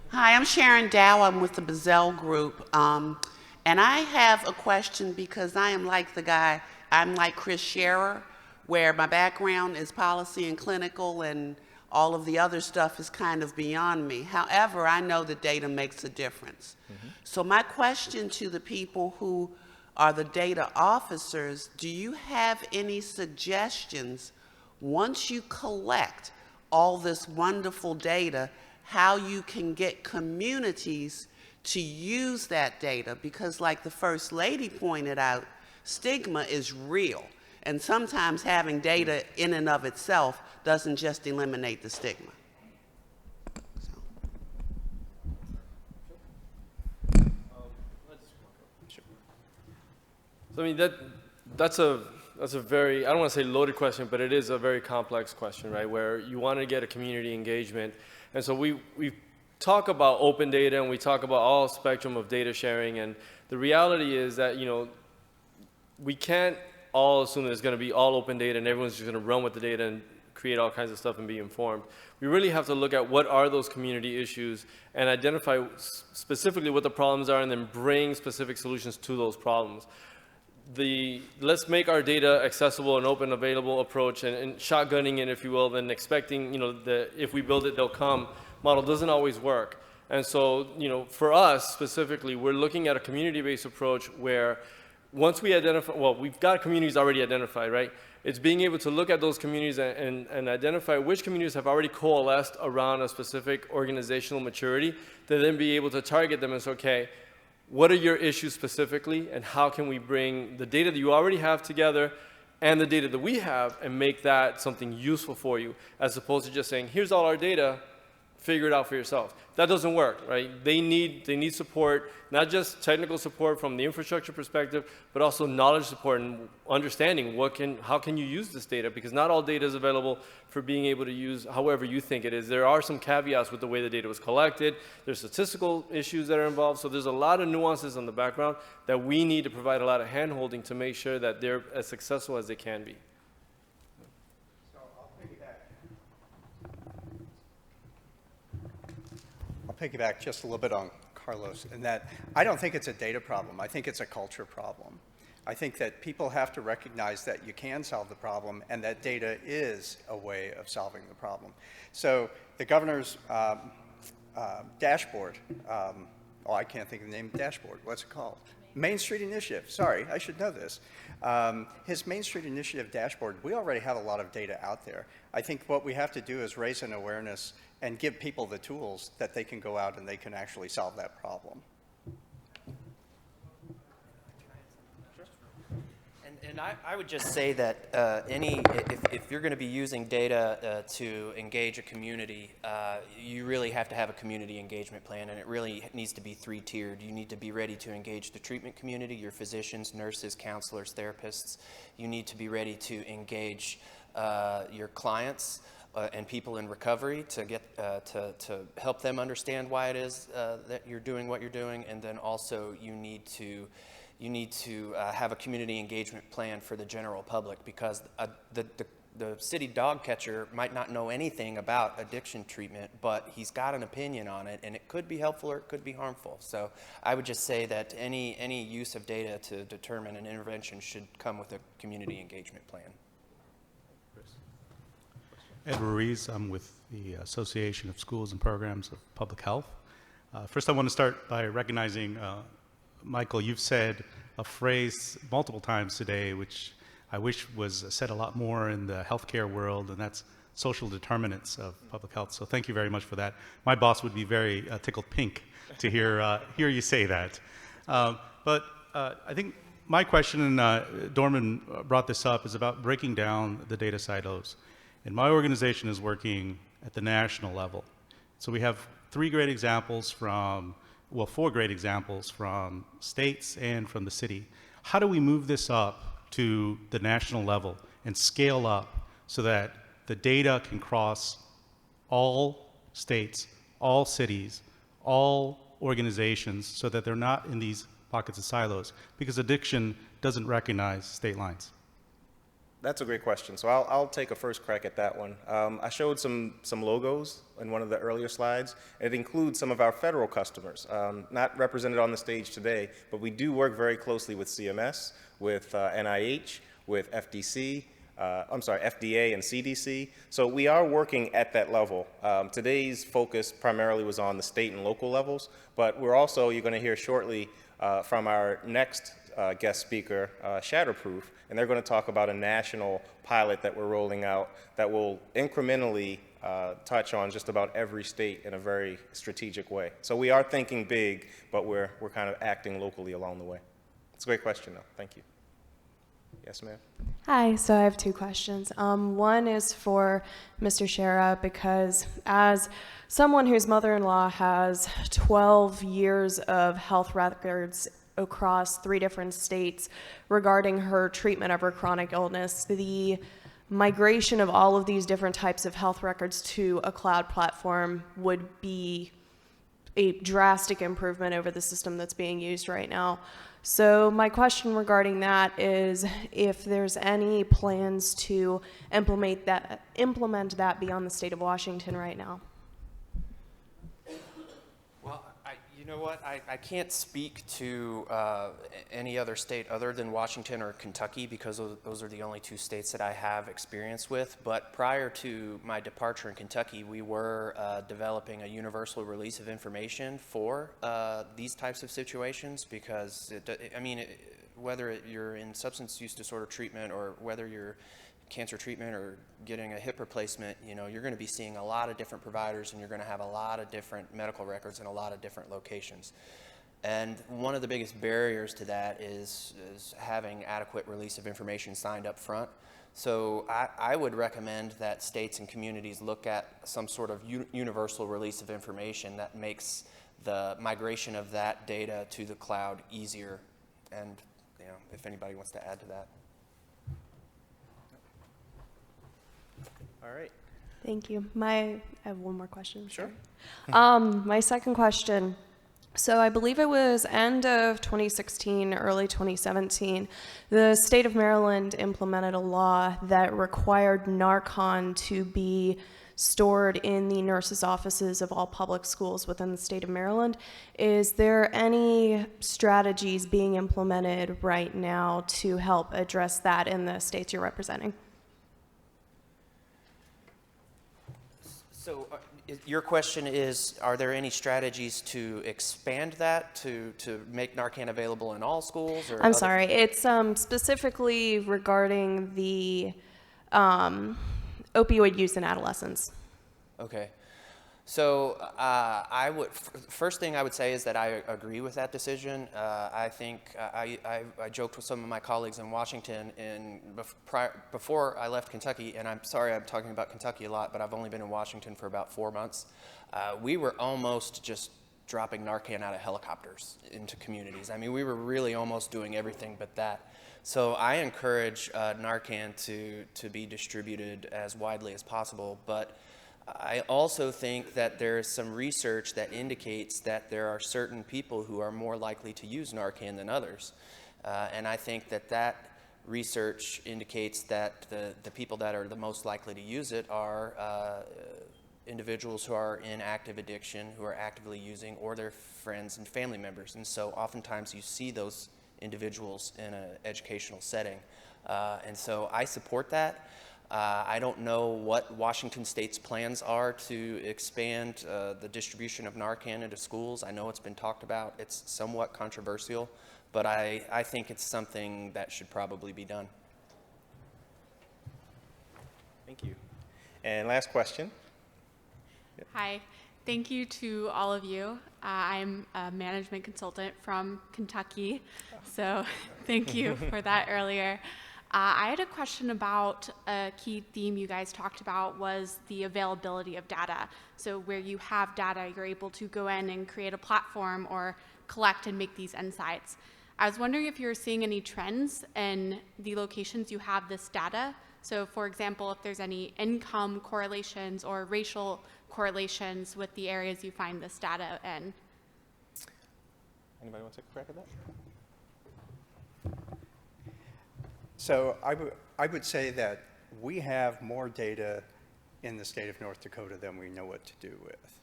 S8: Hi, I'm Sharon Dow. I'm with the Bazell Group. And I have a question because I am like the guy, I'm like Chris Scherer, where my background is policy and clinical and all of the other stuff is kind of beyond me. However, I know that data makes a difference. So my question to the people who are the data officers, do you have any suggestions once you collect all this wonderful data, how you can get communities to use that data? Because like the First Lady pointed out, stigma is real. And sometimes having data in and of itself doesn't just eliminate the stigma.
S5: So I mean, that's a very, I don't want to say loaded question, but it is a very complex question, right? Where you want to get a community engagement. And so we talk about open data and we talk about all spectrum of data sharing. And the reality is that, you know, we can't all assume that it's going to be all open data and everyone's just going to run with the data and create all kinds of stuff and be informed. We really have to look at what are those community issues and identify specifically what the problems are and then bring specific solutions to those problems. Let's make our data accessible and open available approach and shotgunning it, if you will, then expecting, you know, if we build it, they'll come model doesn't always work. And so, you know, for us specifically, we're looking at a community-based approach where once we identify, well, we've got communities already identified, right? It's being able to look at those communities and identify which communities have already coalesced around a specific organizational maturity, to then be able to target them and say, okay, what are your issues specifically, and how can we bring the data that you already have together and the data that we have and make that something useful for you, as opposed to just saying, here's all our data, figure it out for yourself. That doesn't work, right? They need support, not just technical support from the infrastructure perspective, but also knowledge support and understanding how can you use this data, because not all data is available for being able to use however you think it is. There are some caveats with the way the data was collected. There's statistical issues that are involved, so there's a lot of nuances on the background that we need to provide a lot of hand-holding to make sure that they're as successful as they can be.
S4: Piggyback just a little bit on Carlos in that I don't think it's a data problem. I think it's a culture problem. I think that people have to recognize that you can solve the problem and that data is a way of solving the problem. So the governor's dashboard, oh, I can't think of the name of the dashboard. What's it called? Main Street Initiative. Sorry, I should know this. His Main Street Initiative dashboard, we already have a lot of data out there. I think what we have to do is raise an awareness and give people the tools that they can go out and they can actually solve that problem.
S6: And I would just say that if you're going to be using data to engage a community, you really have to have a community engagement plan, and it really needs to be three-tiered. You need to be ready to engage the treatment community, your physicians, nurses, counselors, therapists. You need to be ready to engage your clients and people in recovery to get to help them understand why it is that you're doing what you're doing, and then also you need to have a community engagement plan for the general public, because the city dog catcher might not know anything about addiction treatment, but he's got an opinion on it, and it could be helpful or it could be harmful. So I would just say that any use of data to determine an intervention should come with a community engagement plan.
S9: Ed Ruiz, I'm with the Association of Schools and Programs of Public Health. First, I want to start by recognizing Michael, you've said a phrase multiple times today, which I wish was said a lot more in the healthcare world, and that's social determinants of public health. So thank you very much for that. My boss would be very tickled pink to hear you say that. But I think my question, and Dorman brought this up, is about breaking down the data silos. And my organization is working at the national level. So we have four great examples from states and from the city. How do we move this up to the national level and scale up so that the data can cross all states, all cities, all organizations, so that they're not in these pockets of silos? Because addiction doesn't recognize state lines.
S2: That's a great question. So I'll take a first crack at that one. I showed some logos in one of the earlier slides. It includes some of our federal customers, not represented on the stage today, but we do work very closely with CMS, with NIH, with FDA and CDC. So we are working at that level. Today's focus primarily was on the state and local levels, but you're going to hear shortly from our next guest speaker, Shatterproof, and they're going to talk about a national pilot that we're rolling out that will incrementally touch on just about every state in a very strategic way. So we are thinking big, but we're kind of acting locally along the way. It's a great question, though. Thank you. Yes, ma'am.
S10: Hi, so I have two questions. One is for Mr. Shera, because as someone whose mother-in-law has 12 years of health records across 3 different states regarding her treatment of her chronic illness, the migration of all of these different types of health records to a cloud platform would be a drastic improvement over the system that's being used right now. So my question regarding that is if there's any plans to implement that beyond the state of Washington right now.
S6: Well, you know what? I can't speak to any other state other than Washington or Kentucky, because those are the only 2 states that I have experience with. But prior to my departure in Kentucky, we were developing a universal release of information for these types of situations, because, whether you're in substance use disorder treatment or whether you're cancer treatment or getting a hip replacement, you're going to be seeing a lot of different providers, and you're going to have a lot of different medical records in a lot of different locations. And one of the biggest barriers to that is having adequate release of information signed up front. So I would recommend that states and communities look at some sort of universal release of information that makes the migration of that data to the cloud easier. And if anybody wants to add to that.
S2: All right.
S10: Thank you. I have one more question.
S2: Sure.
S10: My second question. So I believe it was end of 2016, early 2017, the state of Maryland implemented a law that required Narcan to be stored in the nurses' offices of all public schools within the state of Maryland. Is there any strategies being implemented right now to help address that in the states you're representing?
S6: So your question is, are there any strategies to expand that, to make Narcan available in all schools? Or
S10: I'm sorry, it's specifically regarding the opioid use in adolescents.
S6: Okay. So first thing I would say is that I agree with that decision. I think I joked with some of my colleagues in Washington before I left Kentucky, and I'm sorry I'm talking about Kentucky a lot, but I've only been in Washington for about 4 months. We were almost just dropping Narcan out of helicopters into communities. I mean, we were really almost doing everything but that. So I encourage Narcan to be distributed as widely as possible, but I also think that there is some research that indicates that there are certain people who are more likely to use Narcan than others. And I think that research indicates that the people that are the most likely to use it are individuals who are in active addiction, who are actively using, or their friends and family members. And so oftentimes you see those individuals in an educational setting. And so I support that. I don't know what Washington State's plans are to expand the distribution of Narcan into schools. I know it's been talked about. It's somewhat controversial, but I think it's something that should probably be done.
S2: Thank you. And last question. Yep.
S11: Hi. Thank you to all of you. I'm a management consultant from Kentucky, so thank you for that earlier. I had a question about a key theme you guys talked about was the availability of data. So where you have data, you're able to go in and create a platform or collect and make these insights. I was wondering if you're seeing any trends in the locations you have this data. So for example, if there's any income correlations or racial correlations with the areas you find this data in.
S2: Anybody want to take a crack at that?
S4: So I would say that we have more data in the state of North Dakota than we know what to do with.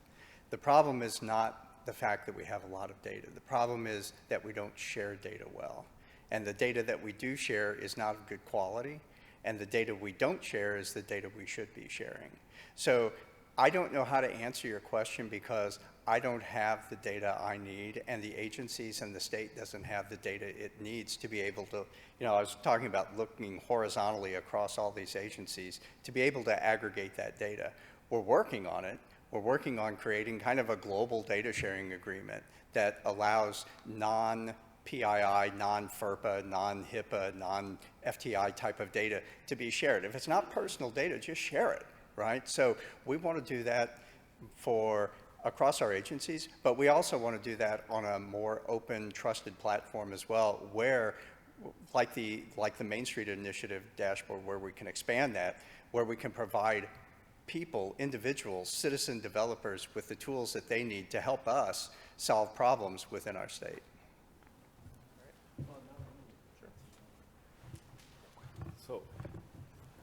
S4: The problem is not the fact that we have a lot of data. The problem is that we don't share data well. And the data that we do share is not of good quality. And the data we don't share is the data we should be sharing. So I don't know how to answer your question because I don't have the data I need, and the agencies and the state doesn't have the data it needs to be able to, I was talking about looking horizontally across all these agencies to be able to aggregate that data. We're working on it. We're working on creating kind of a global data sharing agreement that allows non-PII, non-FERPA, non-HIPAA, non-FTI type of data to be shared. If it's not personal data, just share it, right? So we want to do that across our agencies, but we also want to do that on a more open, trusted platform as well, where, like the Main Street Initiative dashboard, where we can expand that, where we can provide people, individuals, citizen developers with the tools that they need to help us solve problems within our state.
S5: So,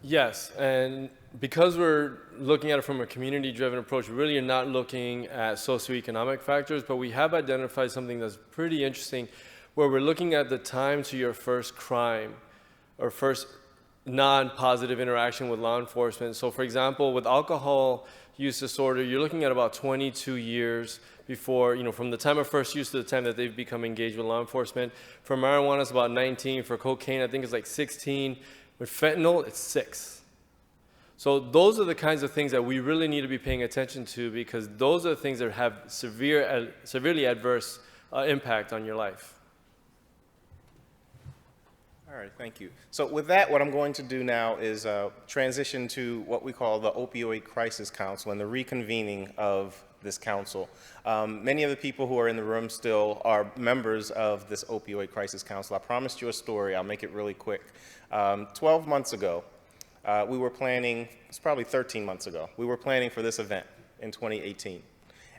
S5: yes, and because we're looking at it from a community-driven approach, we really are not looking at socioeconomic factors, but we have identified something that's pretty interesting, where we're looking at the time to your first crime or first non-positive interaction with law enforcement. So for example, with alcohol use disorder, you're looking at about 22 years before, from the time of first use to the time that they've become engaged with law enforcement. For marijuana, it's about 19. For cocaine, I think it's like 16. With fentanyl, it's 6. So those are the kinds of things that we really need to be paying attention to, because those are the things that have severely adverse impact on your life.
S2: All right, thank you. So with that, what I'm going to do now is transition to what we call the Opioid Crisis Council and the reconvening of this council. Many of the people who are in the room still are members of this Opioid Crisis Council. I promised you a story. I'll make it really quick. 12 months ago, we were planning, it's probably 13 months ago, we were planning for this event in 2018.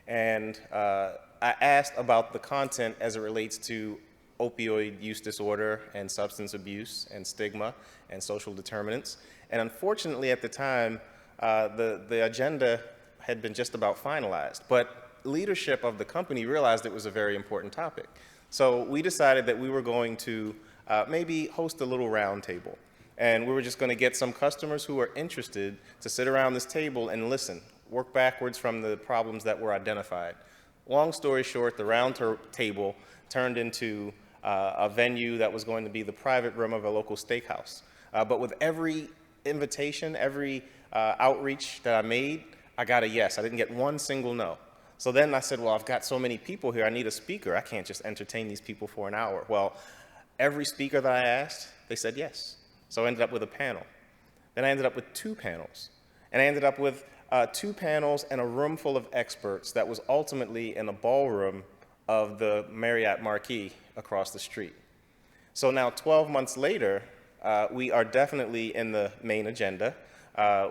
S2: And I asked about the content as it relates to opioid use disorder and substance abuse and stigma and social determinants. And unfortunately at the time, the agenda had been just about finalized, but leadership of the company realized it was a very important topic. So we decided that we were going to maybe host a little round table. And we were just going to get some customers who are interested to sit around this table and listen, work backwards from the problems that were identified. Long story short, the round table turned into a venue that was going to be the private room of a local steakhouse. But with every invitation, every outreach that I made, I got a yes. I didn't get one single no. So then I said, well, I've got so many people here, I need a speaker. I can't just entertain these people for an hour. Well, every speaker that I asked, they said yes. So I ended up with a panel. Then I ended up with 2 panels. And I ended up with 2 panels and a room full of experts that was ultimately in a ballroom of the Marriott Marquis across the street. So now 12 months later, we are definitely in the main agenda.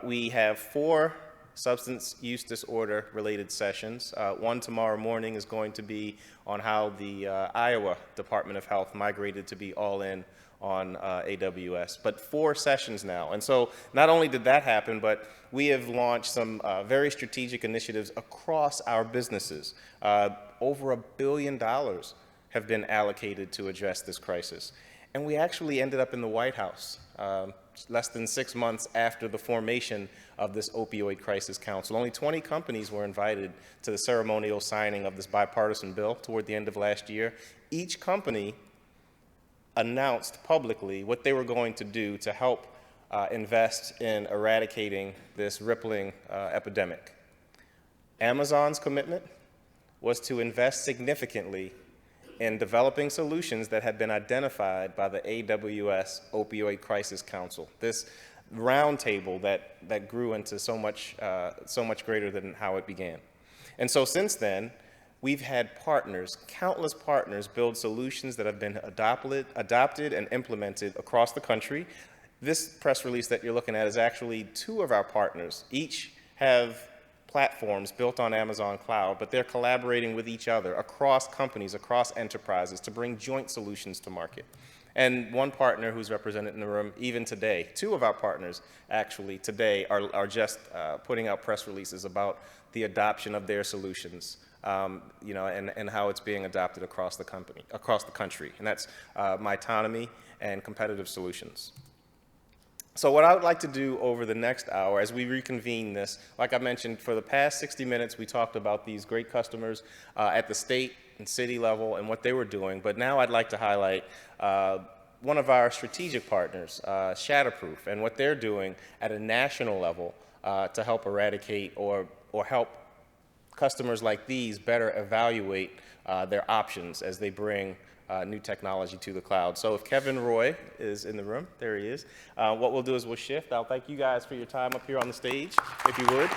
S2: We have 4 substance use disorder related sessions. One tomorrow morning is going to be on how the Iowa Department of Health migrated to be all in on AWS, but 4 sessions now. And so not only did that happen, but we have launched some very strategic initiatives across our businesses. Over $1 billion have been allocated to address this crisis. And we actually ended up in the White House less than 6 months after the formation of this Opioid Crisis Council. Only 20 companies were invited to the ceremonial signing of this bipartisan bill toward the end of last year. Each company announced publicly what they were going to do to help invest in eradicating this rippling epidemic. Amazon's commitment was to invest significantly in developing solutions that had been identified by the AWS Opioid Crisis Council, this roundtable that grew into so much greater than how it began. And so since then, we've had partners, countless partners, build solutions that have been adopted and implemented across the country. This press release that you're looking at is actually 2 of our partners. Each have platforms built on Amazon Cloud, but they're collaborating with each other across companies, across enterprises to bring joint solutions to market. And one partner who's represented in the room, even today, 2 of our partners actually today are just putting out press releases about the adoption of their solutions, and how it's being adopted across the country. And that's Mytonomy and Competitive Solutions. So what I would like to do over the next hour as we reconvene this, like I mentioned, for the past 60 minutes, we talked about these great customers at the state and city level and what they were doing. But now I'd like to highlight one of our strategic partners, Shatterproof, and what they're doing at a national level to help eradicate or help customers like these better evaluate their options as they bring new technology to the cloud. So if Kevin Roy is in the room, there he is. What we'll do is we'll shift. I'll thank you guys for your time up here on the stage, if you would.